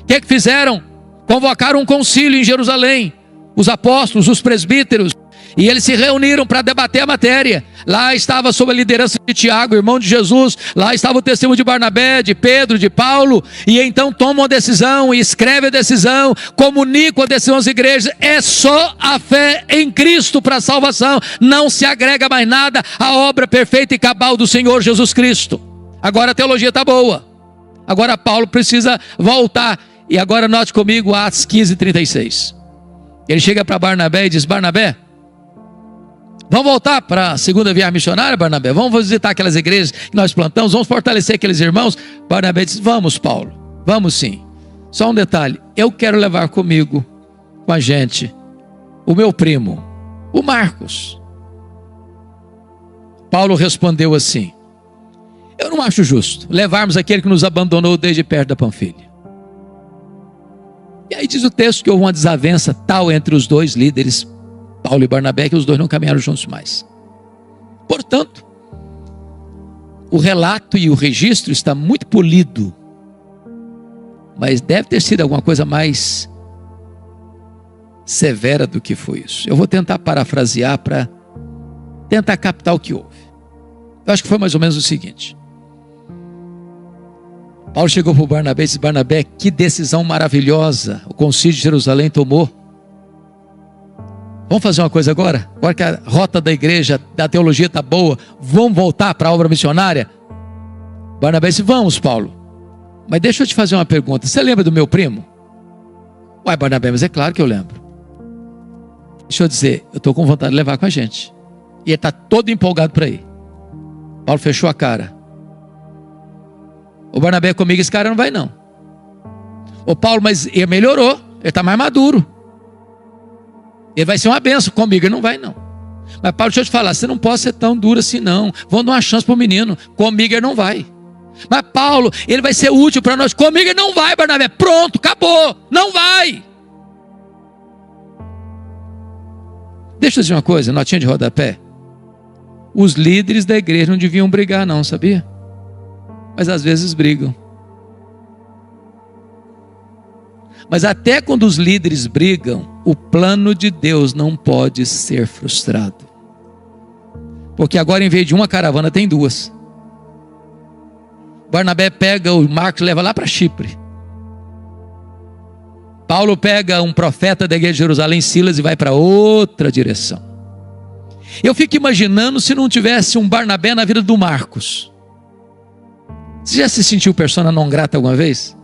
Speaker 1: O que fizeram? Convocaram um concílio em Jerusalém, os apóstolos, os presbíteros, e eles se reuniram para debater a matéria. Lá estava sob a liderança de Tiago, irmão de Jesus. Lá estava o testemunho de Barnabé, de Pedro, de Paulo. E então tomam a decisão, e escrevem a decisão, comunicam a decisão às igrejas. É só a fé em Cristo para a salvação, não se agrega mais nada à obra perfeita e cabal do Senhor Jesus Cristo. Agora a teologia está boa, agora Paulo precisa voltar. E agora note comigo Atos 15:36. Ele chega para Barnabé e diz: Barnabé, vamos voltar para a segunda viagem missionária, Barnabé? Vamos visitar aquelas igrejas que nós plantamos, vamos fortalecer aqueles irmãos? Barnabé diz: vamos, Paulo, vamos sim. Só um detalhe: eu quero levar comigo, com a gente, o meu primo, o Marcos. Paulo respondeu assim: eu não acho justo levarmos aquele que nos abandonou desde perto da Panfilha. E aí diz o texto que houve uma desavença tal entre os dois líderes, Paulo e Barnabé, que os dois não caminharam juntos mais. Portanto, o relato e o registro está muito polido, mas deve ter sido alguma coisa mais severa do que foi isso. Eu vou tentar parafrasear para tentar captar o que houve. Eu acho que foi mais ou menos o seguinte: Paulo chegou para o Barnabé e disse: Barnabé, que decisão maravilhosa o concílio de Jerusalém tomou. Vamos fazer uma coisa agora? Agora que a rota da igreja, da teologia está boa, vamos voltar para a obra missionária? Barnabé disse: vamos, Paulo. Mas deixa eu te fazer uma pergunta. Você lembra do meu primo? Uai, Barnabé, mas é claro que eu lembro. Deixa eu dizer, eu estou com vontade de levar com a gente. E ele está todo empolgado para ir. Paulo fechou a cara. O Barnabé comigo, esse cara não vai não. Ô Paulo, mas ele melhorou, ele está mais maduro. Ele vai ser uma benção, comigo ele não vai não. Mas Paulo, deixa eu te falar, você não pode ser tão duro assim não. Vamos dar uma chance para o menino, comigo ele não vai. Mas Paulo, ele vai ser útil para nós, comigo ele não vai, Barnabé. Pronto, acabou, não vai. Deixa eu dizer uma coisa, notinha de rodapé. Os líderes da igreja não deviam brigar não, sabia? Mas às vezes brigam. Mas até quando os líderes brigam, o plano de Deus não pode ser frustrado. Porque agora, em vez de uma caravana, tem duas. Barnabé pega o Marcos e leva lá para Chipre. Paulo pega um profeta da igreja de Jerusalém, Silas, e vai para outra direção. Eu fico imaginando se não tivesse um Barnabé na vida do Marcos. Você já se sentiu persona não grata alguma vez?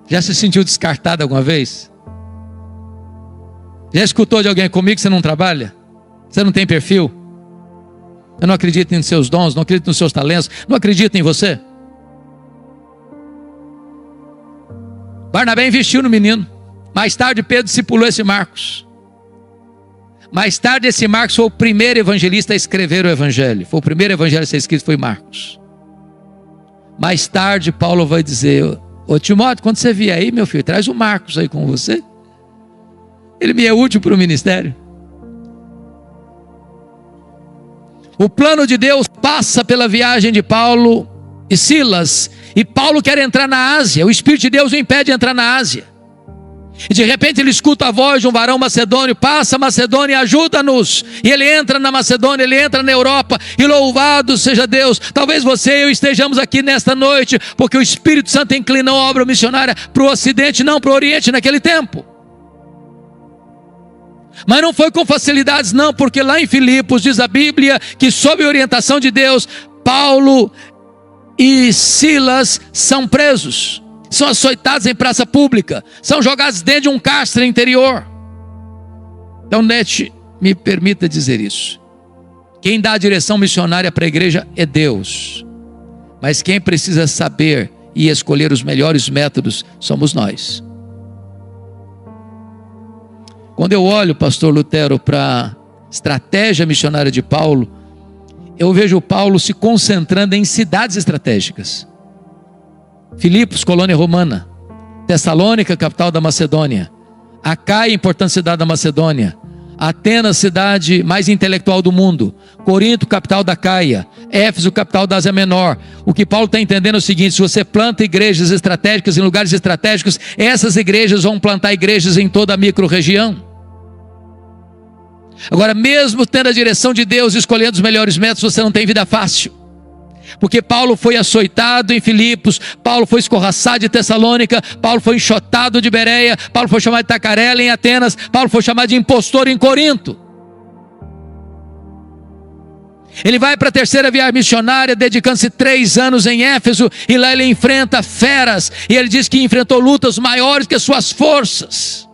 Speaker 1: Já se sentiu descartado alguma vez? Já escutou de alguém comigo que você não trabalha? Você não tem perfil? Eu não acredito em seus dons, não acredito nos seus talentos, não acredito em você? Barnabé investiu no menino. Mais tarde Pedro discipulou esse Marcos. Mais tarde esse Marcos foi o primeiro evangelista a escrever o evangelho. Foi o primeiro evangelho a ser escrito, foi Marcos. Mais tarde Paulo vai dizer: ô Timóteo, quando você vier aí, meu filho, traz o Marcos aí com você. Ele me é útil para o ministério. O plano de Deus passa pela viagem de Paulo e Silas. E Paulo quer entrar na Ásia. O Espírito de Deus o impede de entrar na Ásia. E de repente ele escuta a voz de um varão macedônio: passa Macedônia, ajuda-nos. E ele entra na Macedônia, ele entra na Europa. E louvado seja Deus. Talvez você e eu estejamos aqui nesta noite porque o Espírito Santo inclinou a obra missionária para o Ocidente, não para o Oriente naquele tempo. Mas não foi com facilidades não, porque lá em Filipos diz a Bíblia que sob a orientação de Deus, Paulo e Silas são presos, são açoitados em praça pública, são jogados dentro de um cárcere interior. Então, me permita dizer isso: quem dá a direção missionária para a igreja é Deus, mas quem precisa saber e escolher os melhores métodos somos nós. Quando eu olho, pastor Lutero, para a estratégia missionária de Paulo, eu vejo Paulo se concentrando em cidades estratégicas. Filipos, colônia romana. Tessalônica, capital da Macedônia. Acaia, importante cidade da Macedônia. Atenas, cidade mais intelectual do mundo. Corinto, capital da Caia. Éfeso, capital da Ásia Menor. O que Paulo está entendendo é o seguinte: se você planta igrejas estratégicas em lugares estratégicos, essas igrejas vão plantar igrejas em toda a micro-região. Agora, mesmo tendo a direção de Deus, escolhendo os melhores métodos, você não tem vida fácil. Porque Paulo foi açoitado em Filipos, Paulo foi escorraçado em Tessalônica, Paulo foi enxotado de Bereia, Paulo foi chamado de tacarela em Atenas, Paulo foi chamado de impostor em Corinto. Ele vai para a terceira viagem missionária, dedicando-se 3 anos em Éfeso, e lá ele enfrenta feras, e ele diz que enfrentou lutas maiores que as suas forças.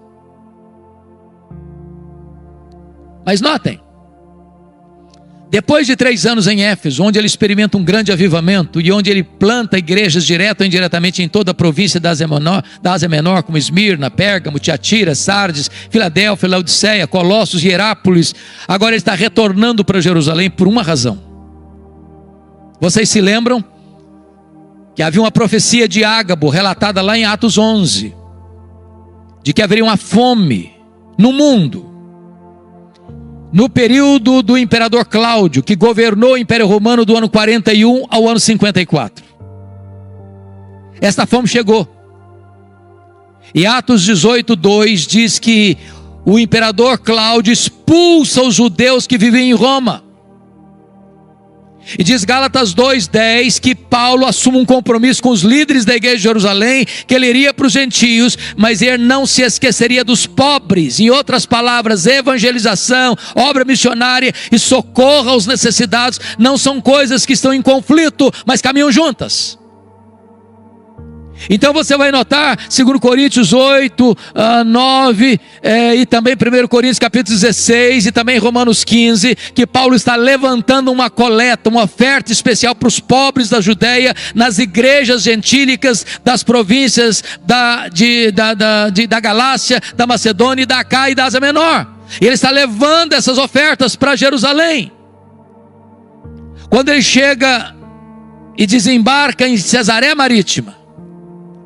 Speaker 1: Mas notem, depois de 3 anos em Éfeso, onde ele experimenta um grande avivamento, e onde ele planta igrejas direto ou indiretamente em toda a província da Ásia Menor, como Esmirna, Pérgamo, Tiatira, Sardes, Filadélfia, Laodiceia, Colossos e Herápolis, agora ele está retornando para Jerusalém por uma razão. Vocês se lembram que havia uma profecia de Ágabo, relatada lá em Atos 11, de que haveria uma fome no mundo, no período do imperador Cláudio, que governou o Império Romano do ano 41 ao ano 54. Esta fome chegou. E Atos 18:2 diz que o imperador Cláudio expulsa os judeus que viviam em Roma. E diz Gálatas 2:10 que Paulo assume um compromisso com os líderes da igreja de Jerusalém, que ele iria para os gentios, mas ele não se esqueceria dos pobres. Em outras palavras, evangelização, obra missionária e socorro aos necessitados não são coisas que estão em conflito, mas caminham juntas. Então você vai notar 2 Coríntios 8, 9 e também 1 Coríntios capítulo 16 e também Romanos 15, que Paulo está levantando uma coleta, uma oferta especial para os pobres da Judéia, nas igrejas gentílicas das províncias da Galácia, da Macedônia, da Acaia e da Ásia Menor. E ele está levando essas ofertas para Jerusalém. Quando ele chega e desembarca em Cesareia Marítima,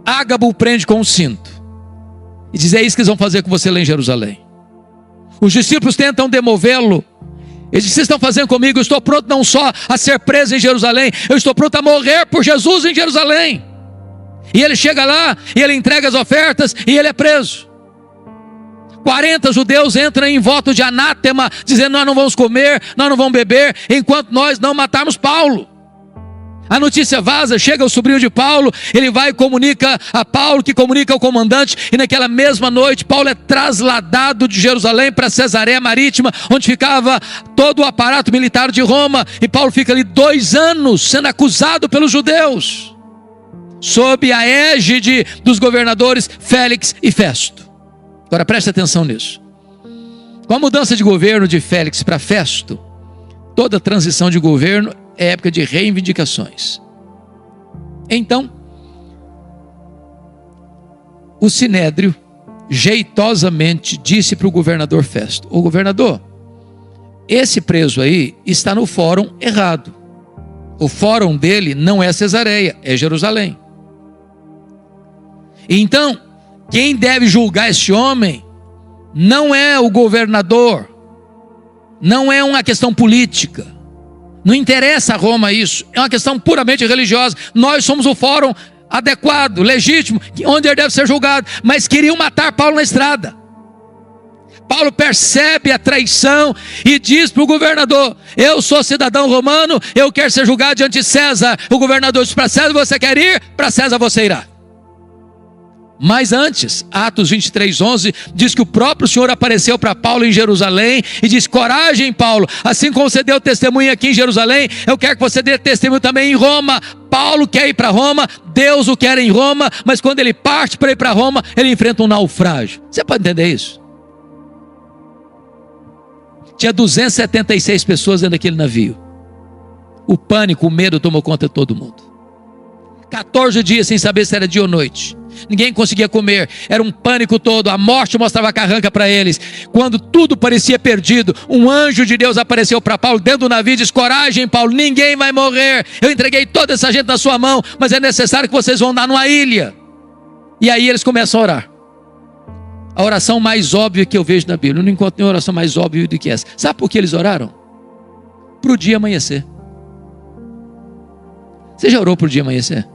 Speaker 1: Ágabo o prende com um cinto e diz: é isso que eles vão fazer com você lá em Jerusalém. Os discípulos tentam demovê-lo. Eles dizem: vocês estão fazendo comigo? Eu estou pronto não só a ser preso em Jerusalém, eu estou pronto a morrer por Jesus em Jerusalém. E ele chega lá, e ele entrega as ofertas, e ele é preso. 40 judeus entram em voto de anátema, dizendo: nós não vamos comer, nós não vamos beber, enquanto nós não matarmos Paulo. A notícia vaza, chega o sobrinho de Paulo, ele vai e comunica a Paulo, que comunica ao comandante, e naquela mesma noite Paulo é trasladado de Jerusalém para Cesareia Marítima, onde ficava todo o aparato militar de Roma, e Paulo fica ali 2 anos sendo acusado pelos judeus, sob a égide dos governadores Félix e Festo. Agora preste atenção nisso. Com a mudança de governo de Félix para Festo, toda transição de governo é época de reivindicações. Então, o Sinédrio jeitosamente disse para o governador Festo: ô governador, esse preso aí está no fórum errado. O fórum dele não é Cesareia, é Jerusalém. Então, quem deve julgar esse homem não é o governador, não é uma questão política, não interessa a Roma isso, é uma questão puramente religiosa. Nós somos o fórum adequado, legítimo, onde ele deve ser julgado. Mas queriam matar Paulo na estrada. Paulo percebe a traição e diz para o governador: eu sou cidadão romano, eu quero ser julgado diante de César. O governador diz: para César você quer ir? Para César você irá. Mas antes, Atos 23:11 diz que o próprio Senhor apareceu para Paulo em Jerusalém e disse: coragem, Paulo, assim como você deu testemunho aqui em Jerusalém, eu quero que você dê testemunho também em Roma. Paulo quer ir para Roma, Deus o quer em Roma, mas quando ele parte para ir para Roma, ele enfrenta um naufrágio. Você pode entender isso? Tinha 276 pessoas dentro daquele navio. O pânico, o medo tomou conta de todo mundo. 14 dias sem saber se era dia ou noite. Ninguém conseguia comer, era um pânico todo, a morte mostrava a carranca para eles. Quando tudo parecia perdido, um anjo de Deus apareceu para Paulo dentro do navio e disse: coragem, Paulo, ninguém vai morrer, eu entreguei toda essa gente na sua mão, mas é necessário que vocês vão andar numa ilha. E aí eles começam a orar. A oração mais óbvia que eu vejo na Bíblia, eu não encontro nenhuma oração mais óbvia do que essa. Sabe por que eles oraram? Para o dia amanhecer. Você já orou para o dia amanhecer?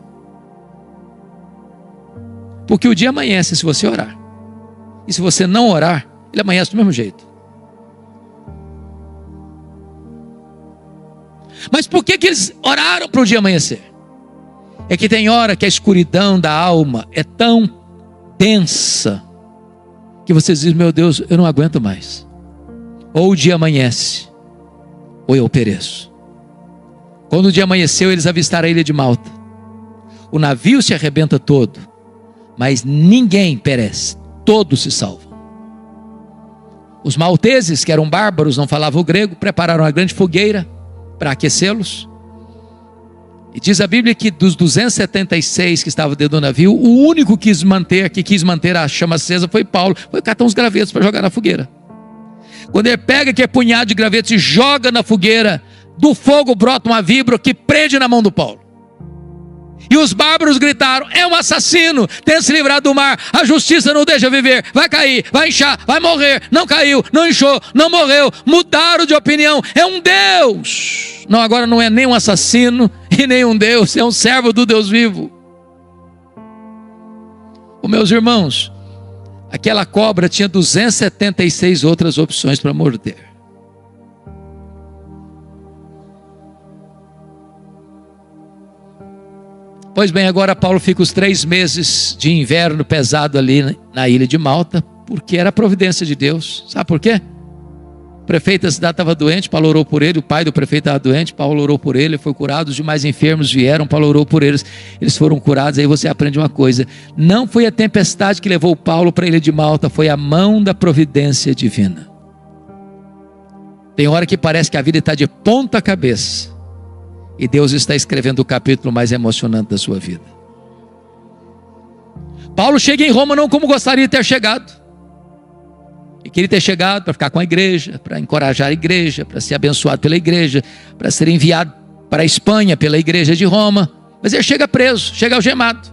Speaker 1: Porque o dia amanhece se você orar. E se você não orar, ele amanhece do mesmo jeito. Mas por que eles oraram para o dia amanhecer? É que tem hora que a escuridão da alma é tão densa que você diz: meu Deus, eu não aguento mais. Ou o dia amanhece, ou eu pereço. Quando o dia amanheceu, eles avistaram a ilha de Malta. O navio se arrebenta todo, mas ninguém perece, todos se salvam. Os malteses, que eram bárbaros, não falavam o grego, prepararam uma grande fogueira para aquecê-los. E diz a Bíblia que dos 276 que estavam dentro do navio, o único que quis manter a chama acesa foi Paulo. Foi catar uns gravetos para jogar na fogueira. Quando ele pega aquele punhado de gravetos e joga na fogueira, do fogo brota uma víbora que prende na mão do Paulo. E os bárbaros gritaram: é um assassino, tem se livrado do mar, a justiça não deixa viver, vai cair, vai inchar, vai morrer. Não caiu, não inchou, não morreu, mudaram de opinião, é um Deus. Não, agora não é nem um assassino e nem um Deus, é um servo do Deus vivo. Ô, meus irmãos, aquela cobra tinha 276 outras opções para morder. Pois bem, agora Paulo fica os 3 meses de inverno pesado ali na ilha de Malta, porque era a providência de Deus. Sabe por quê? O prefeito da cidade estava doente, Paulo orou por ele, o pai do prefeito estava doente, Paulo orou por ele, foi curado, os demais enfermos vieram, Paulo orou por eles, eles foram curados. Aí você aprende uma coisa: não foi a tempestade que levou Paulo para a ilha de Malta, foi a mão da providência divina. Tem hora que parece que a vida está de ponta cabeça, e Deus está escrevendo o capítulo mais emocionante da sua vida. Paulo chega em Roma não como gostaria de ter chegado. E queria ter chegado para ficar com a igreja, para encorajar a igreja, para ser abençoado pela igreja, para ser enviado para a Espanha pela igreja de Roma. Mas ele chega preso, chega algemado.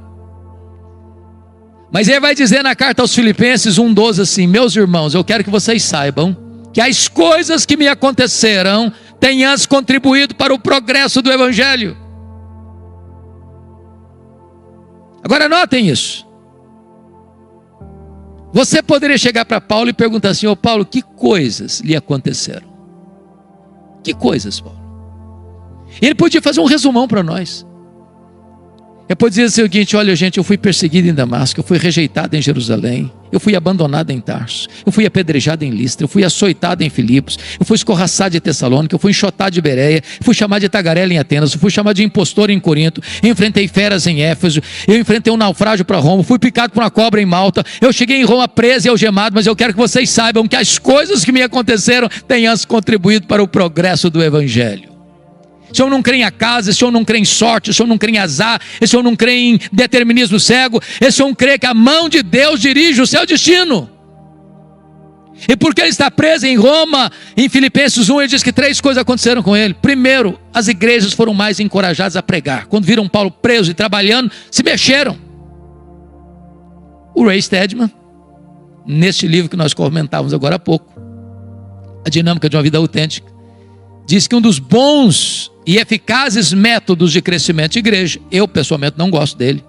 Speaker 1: Mas ele vai dizer na carta aos Filipenses 1:12 assim: meus irmãos, eu quero que vocês saibam que as coisas que me aconteceram têm antes contribuído para o progresso do Evangelho. Agora notem isso. Você poderia chegar para Paulo e perguntar assim: ô Paulo, que coisas lhe aconteceram? Que coisas, Paulo? Ele podia fazer um resumão para nós. Depois dizia o seguinte: olha gente, eu fui perseguido em Damasco, eu fui rejeitado em Jerusalém, eu fui abandonado em Tarso, eu fui apedrejado em Listra, eu fui açoitado em Filipos, eu fui escorraçado em Tessalônica, eu fui enxotado de Bereia, fui chamado de tagarela em Atenas, eu fui chamado de impostor em Corinto, eu enfrentei feras em Éfeso, eu enfrentei um naufrágio para Roma, fui picado por uma cobra em Malta, eu cheguei em Roma preso e algemado, mas eu quero que vocês saibam que as coisas que me aconteceram têm contribuído para o progresso do Evangelho. Se eu não crê em acaso, se eu não crê em sorte, se eu não crê em azar, se eu não crê em determinismo cego, se eu não crê que a mão de Deus dirige o seu destino. E porque ele está preso em Roma, em Filipenses 1, ele diz que 3 coisas aconteceram com ele. Primeiro, as igrejas foram mais encorajadas a pregar. Quando viram Paulo preso e trabalhando, se mexeram. O Ray Stedman, neste livro que nós comentávamos agora há pouco, A Dinâmica de uma Vida Autêntica, diz que um dos bons e eficazes métodos de crescimento de igreja, eu pessoalmente não gosto dele,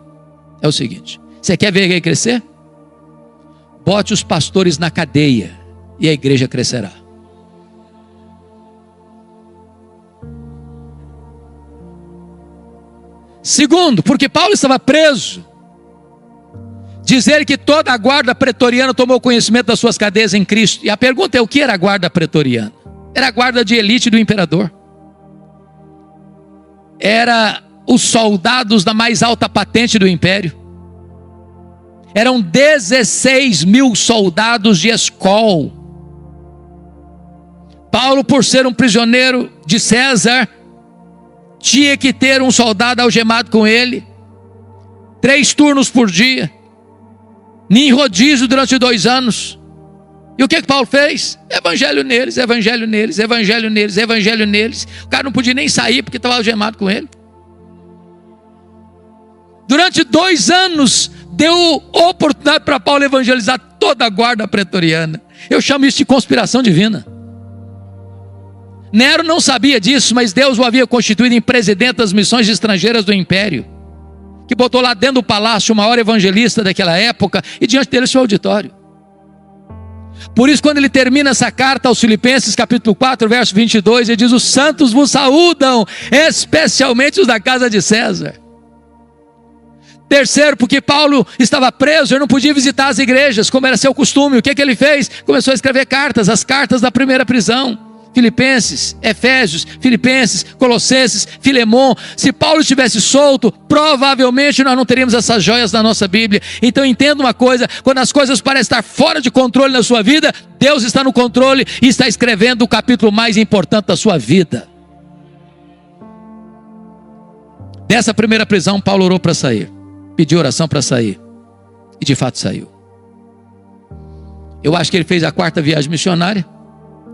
Speaker 1: é o seguinte: você quer ver a igreja crescer? Bote os pastores na cadeia e a igreja crescerá. Segundo, porque Paulo estava preso, diz ele que toda a guarda pretoriana tomou conhecimento das suas cadeias em Cristo. E a pergunta é: o que era a guarda pretoriana? Era a guarda de elite do imperador. Era os soldados da mais alta patente do império. Eram 16 mil soldados de escol. Paulo, por ser um prisioneiro de César, tinha que ter um soldado algemado com ele, 3 turnos por dia, em rodízio durante 2 anos. E o que Paulo fez? Evangelho neles, evangelho neles, evangelho neles, evangelho neles. O cara não podia nem sair porque estava algemado com ele. Durante 2 anos, deu oportunidade para Paulo evangelizar toda a guarda pretoriana. Eu chamo isso de conspiração divina. Nero não sabia disso, mas Deus o havia constituído em presidente das missões estrangeiras do império, que botou lá dentro do palácio o maior evangelista daquela época, e diante dele seu auditório. Por isso, quando ele termina essa carta aos Filipenses, capítulo 4, verso 22, ele diz: os santos vos saúdam, especialmente os da casa de César. Terceiro, porque Paulo estava preso, ele não podia visitar as igrejas, como era seu costume. O que ele fez? Começou a escrever cartas, as cartas da primeira prisão. Filipenses, Efésios, Filipenses, Colossenses, Filemon. Se Paulo estivesse solto, provavelmente nós não teríamos essas joias na nossa Bíblia. Então entenda uma coisa: quando as coisas parecem estar fora de controle na sua vida, Deus está no controle e está escrevendo o capítulo mais importante da sua vida. Dessa primeira prisão, Paulo orou para sair, pediu oração para sair, e de fato saiu. Eu acho que ele fez a 4ª viagem missionária.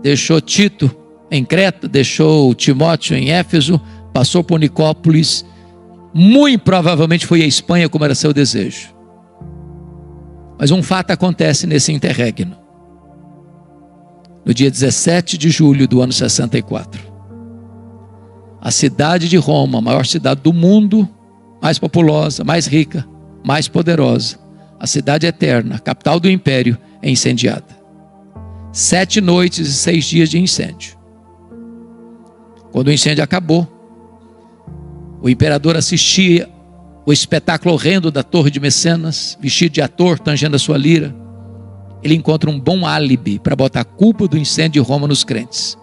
Speaker 1: Deixou Tito em Creta, deixou Timóteo em Éfeso, passou por Nicópolis, muito provavelmente foi à Espanha, como era seu desejo. Mas um fato acontece nesse interregno. No dia 17 de julho do ano 64, a cidade de Roma, a maior cidade do mundo, mais populosa, mais rica, mais poderosa, a cidade eterna, a capital do império, é incendiada. 7 noites e 6 dias de incêndio. Quando o incêndio acabou, o imperador assistia o espetáculo horrendo da torre de Mecenas, vestido de ator, tangendo a sua lira. Ele encontra um bom álibi para botar a culpa do incêndio de Roma nos crentes.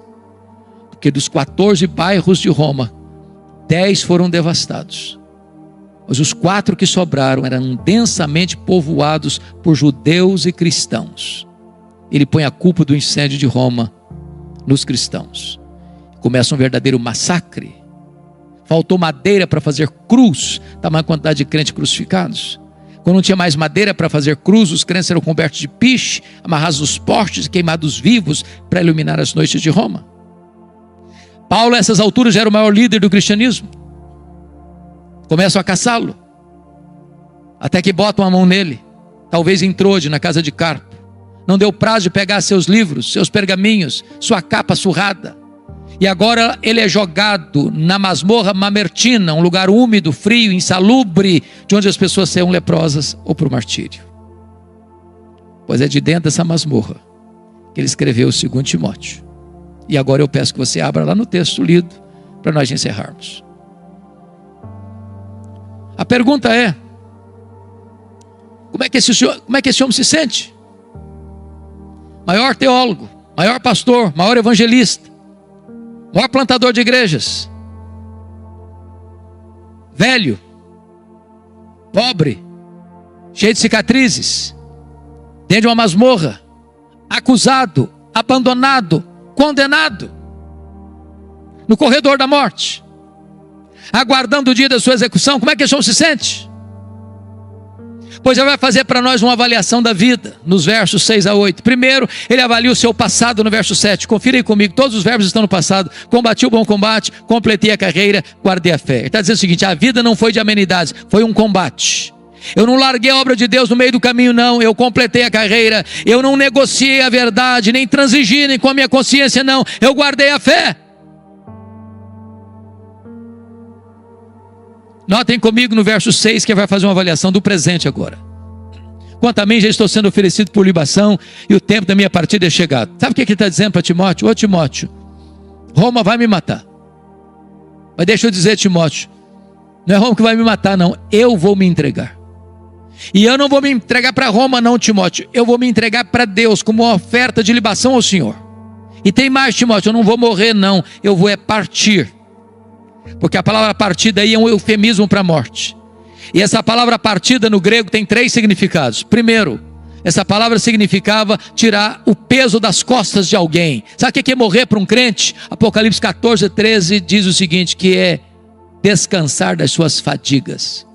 Speaker 1: Porque dos 14 bairros de Roma, 10 foram devastados. Mas os 4 que sobraram eram densamente povoados por judeus e cristãos. Ele põe a culpa do incêndio de Roma nos cristãos. Começa um verdadeiro massacre. Faltou madeira para fazer cruz, tamanha quantidade de crentes crucificados. Quando não tinha mais madeira para fazer cruz, os crentes eram cobertos de piche, amarrados nos postes e queimados vivos para iluminar as noites de Roma. Paulo, a essas alturas, já era o maior líder do cristianismo. Começam a caçá-lo, até que botam a mão nele, talvez em Trode, na casa de Carpo. Não deu prazo de pegar seus livros, seus pergaminhos, sua capa surrada. E agora ele é jogado na masmorra Mamertina, um lugar úmido, frio, insalubre, de onde as pessoas saiam leprosas ou para o martírio. Pois é de dentro dessa masmorra que ele escreveu o 2 Timóteo. E agora eu peço que você abra lá no texto lido, para nós encerrarmos. A pergunta é: como é que esse homem se sente? Maior teólogo, maior pastor, maior evangelista, maior plantador de igrejas, velho, pobre, cheio de cicatrizes, dentro de uma masmorra, acusado, abandonado, condenado, no corredor da morte, aguardando o dia da sua execução. Como é que esse homem se sente? Pois ele vai fazer para nós uma avaliação da vida, nos versos 6 a 8. Primeiro, ele avalia o seu passado no verso 7. Confira aí comigo, todos os verbos estão no passado. Combati o bom combate, completei a carreira, guardei a fé. Ele está dizendo o seguinte: a vida não foi de amenidades, foi um combate. Eu não larguei a obra de Deus no meio do caminho, não. Eu completei a carreira. Eu não negociei a verdade, nem transigi, nem com a minha consciência, não. Eu guardei a fé. Notem comigo no verso 6, que vai fazer uma avaliação do presente agora. Quanto a mim, já estou sendo oferecido por libação, e o tempo da minha partida é chegado. Sabe o que ele está dizendo para Timóteo? Ô Timóteo, Roma vai me matar. Mas deixa eu dizer, Timóteo, não é Roma que vai me matar, não. Eu vou me entregar. E eu não vou me entregar para Roma, não, Timóteo. Eu vou me entregar para Deus, como uma oferta de libação ao Senhor. E tem mais, Timóteo, eu não vou morrer, não. Eu vou partir. Porque a palavra partida aí é um eufemismo para a morte. E essa palavra partida no grego tem 3 significados. Primeiro, essa palavra significava tirar o peso das costas de alguém. Sabe o que é morrer para um crente? Apocalipse 14, 13 diz o seguinte, que é descansar das suas fadigas.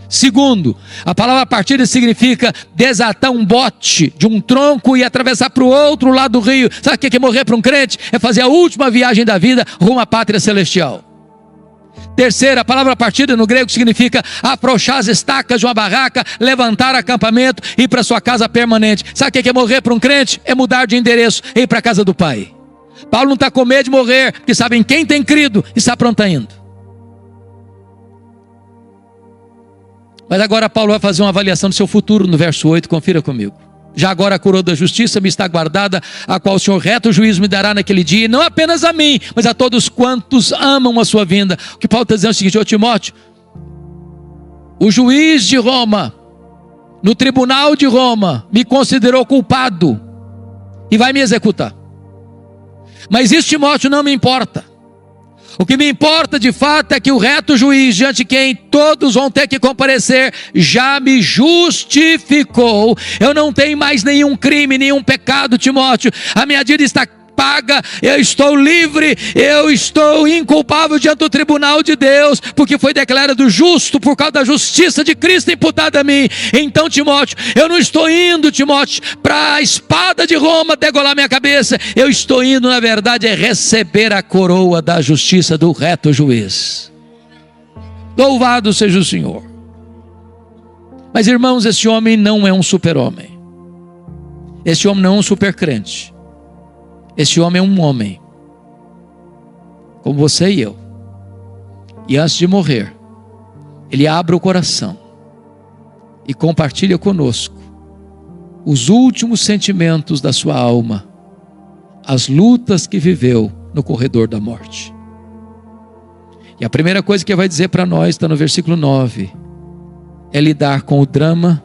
Speaker 1: Segundo, a palavra partida significa desatar um bote de um tronco e atravessar para o outro lado do rio. Sabe o que é morrer para um crente? É fazer a última viagem da vida rumo à pátria celestial. Terceiro, a palavra partida no grego significa afrouxar as estacas de uma barraca, levantar acampamento e ir para sua casa permanente. Sabe o que é morrer para um crente? É mudar de endereço e ir para a casa do Pai. Paulo não está com medo de morrer, porque sabe em quem tem crido e está pronto indo. Mas agora Paulo vai fazer uma avaliação do seu futuro no verso 8, confira comigo. Já agora a coroa da justiça me está guardada, a qual o Senhor reto juízo me dará naquele dia, e não apenas a mim, mas a todos quantos amam a sua vinda. O que Paulo está dizendo é o seguinte: ô Timóteo, o juiz de Roma, no tribunal de Roma, me considerou culpado e vai me executar. Mas isso, Timóteo, não me importa. O que me importa de fato é que o reto juiz, diante de quem todos vão ter que comparecer, já me justificou. Eu não tenho mais nenhum crime, nenhum pecado, Timóteo. A minha dívida está paga, eu estou livre, eu estou inculpável diante do tribunal de Deus, porque foi declarado justo por causa da justiça de Cristo imputada a mim. Então, Timóteo, eu não estou indo, Timóteo, para a espada de Roma degolar minha cabeça. Eu estou indo, na verdade, é receber a coroa da justiça do reto juiz. Louvado seja o Senhor. Mas, irmãos, esse homem não é um super-homem. Esse homem não é um super-crente. Esse homem é um homem, como você e eu. E antes de morrer, ele abre o coração e compartilha conosco os últimos sentimentos da sua alma, as lutas que viveu no corredor da morte. E a primeira coisa que ele vai dizer para nós, está no versículo 9, é lidar com o drama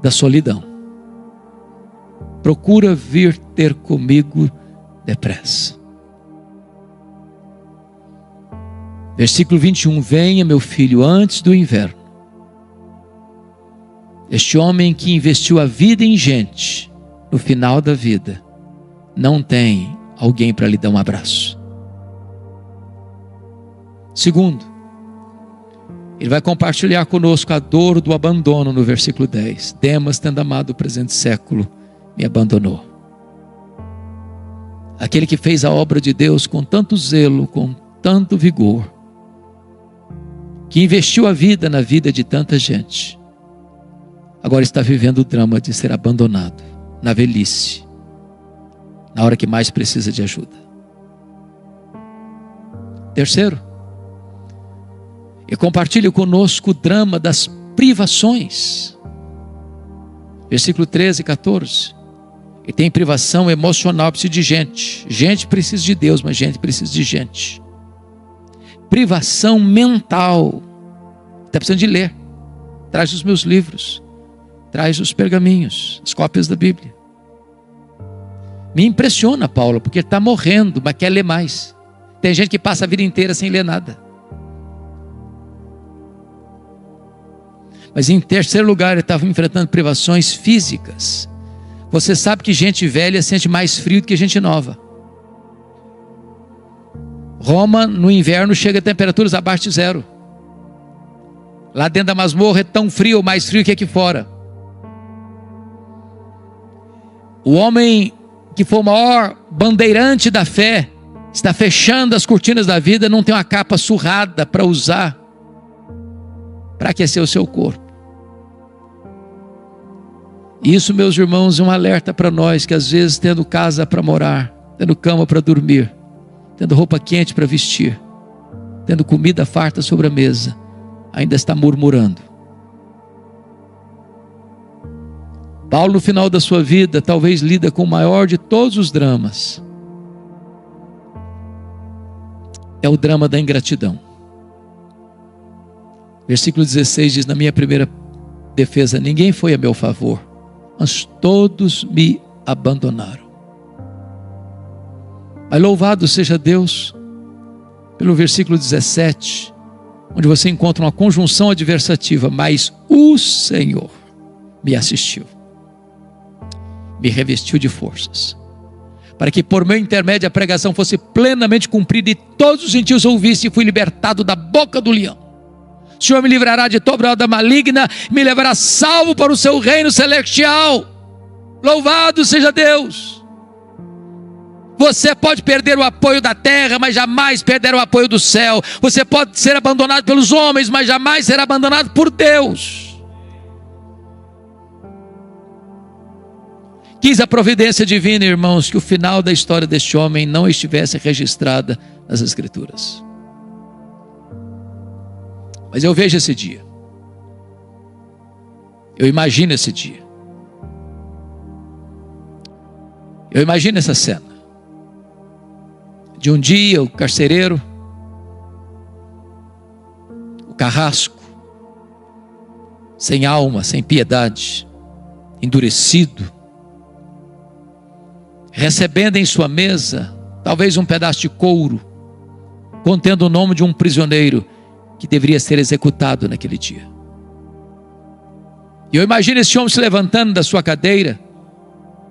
Speaker 1: da solidão. Procura vir ter comigo depressa. Versículo 21, venha meu filho antes do inverno. Este homem que investiu a vida em gente, no final da vida, não tem alguém para lhe dar um abraço. Segundo, ele vai compartilhar conosco a dor do abandono no versículo 10. Demas, tendo amado o presente século, me abandonou. Aquele que fez a obra de Deus com tanto zelo, com tanto vigor, que investiu a vida na vida de tanta gente, agora está vivendo o drama de ser abandonado na velhice, na hora que mais precisa de ajuda. Terceiro, e compartilha conosco o drama das privações. Versículo 13 e 14. E tem privação emocional, precisa de gente. Gente precisa de Deus, mas gente precisa de gente. privação mental. Está precisando de ler. Traz os meus livros, traz os pergaminhos, as cópias da Bíblia. Me impressiona, Paulo, porque está morrendo, mas quer ler mais. Tem gente que passa a vida inteira sem ler nada. Mas em terceiro lugar, ele estava enfrentando privações físicas. Você sabe que gente velha sente mais frio do que gente nova. Roma, no inverno, chega a temperaturas abaixo de 0. Lá dentro da masmorra é tão frio ou mais frio que aqui fora. O homem que foi o maior bandeirante da fé está fechando as cortinas da vida, não tem uma capa surrada para usar, para aquecer o seu corpo. Isso, meus irmãos, é um alerta para nós, que às vezes tendo casa para morar, tendo cama para dormir, tendo roupa quente para vestir, tendo comida farta sobre a mesa, ainda está murmurando. Paulo, no final da sua vida, talvez lida com o maior de todos os dramas. É o drama da ingratidão. Versículo 16 diz: na minha primeira defesa, ninguém foi a meu favor, mas todos me abandonaram. Mas louvado seja Deus pelo versículo 17, onde você encontra uma conjunção adversativa: mas o Senhor me assistiu, me revestiu de forças, para que por meu intermédio a pregação fosse plenamente cumprida e todos os gentios ouvissem, e fui libertado da boca do leão. O Senhor me livrará de toda obra maligna, me levará salvo para o seu reino celestial. Louvado seja Deus. Você pode perder o apoio da terra, mas jamais perderá o apoio do céu. Você pode ser abandonado pelos homens, mas jamais será abandonado por Deus. Quis a providência divina, irmãos, que o final da história deste homem não estivesse registrada nas Escrituras. Mas eu vejo esse dia. Eu imagino esse dia. Eu imagino essa cena. De um dia, o carcereiro, o carrasco, sem alma, sem piedade, endurecido, recebendo em sua mesa, talvez um pedaço de couro, contendo o nome de um prisioneiro que deveria ser executado naquele dia. E eu imagino esse homem se levantando da sua cadeira,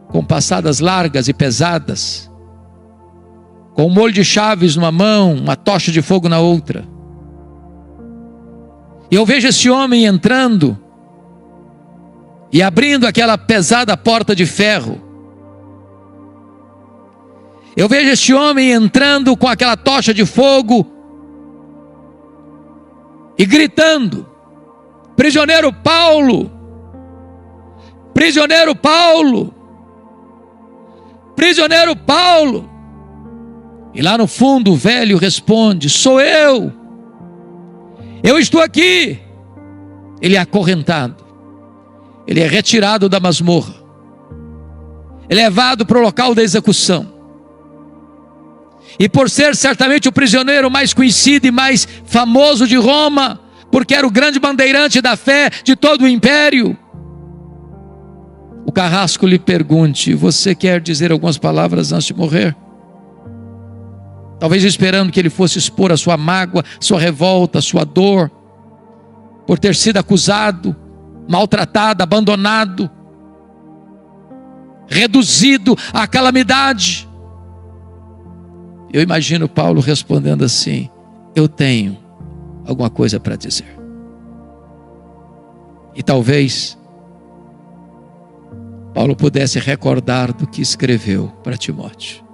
Speaker 1: com passadas largas e pesadas, com um molho de chaves numa mão, uma tocha de fogo na outra. E eu vejo esse homem entrando e abrindo aquela pesada porta de ferro. Eu vejo esse homem entrando com aquela tocha de fogo e gritando: prisioneiro Paulo, prisioneiro Paulo, prisioneiro Paulo. E lá no fundo o velho responde: sou eu estou aqui. Ele é acorrentado, ele é retirado da masmorra, é levado para o local da execução. E por ser certamente o prisioneiro mais conhecido e mais famoso de Roma, porque era o grande bandeirante da fé de todo o império, o carrasco lhe pergunte: você quer dizer algumas palavras antes de morrer? Talvez esperando que ele fosse expor a sua mágoa, sua revolta, sua dor, por ter sido acusado, maltratado, abandonado, reduzido à calamidade. Eu imagino Paulo respondendo assim: eu tenho alguma coisa para dizer. E talvez Paulo pudesse recordar do que escreveu para Timóteo.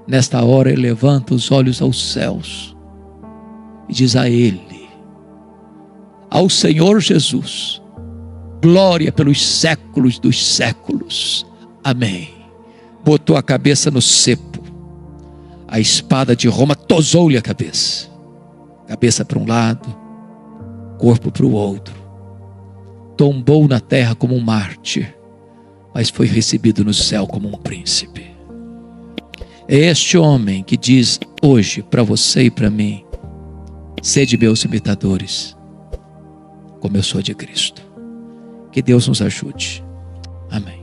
Speaker 1: Nesta hora ele levanta os olhos aos céus e diz a ele, ao Senhor Jesus, glória pelos séculos dos séculos. Amém. Botou a cabeça no cepo. A espada de Roma tosou-lhe a cabeça. Cabeça para um lado, corpo para o outro. Tombou na terra como um mártir, mas foi recebido no céu como um príncipe. É este homem que diz hoje para você e para mim: Sede meus imitadores, como eu sou de Cristo. Que Deus nos ajude. Amém.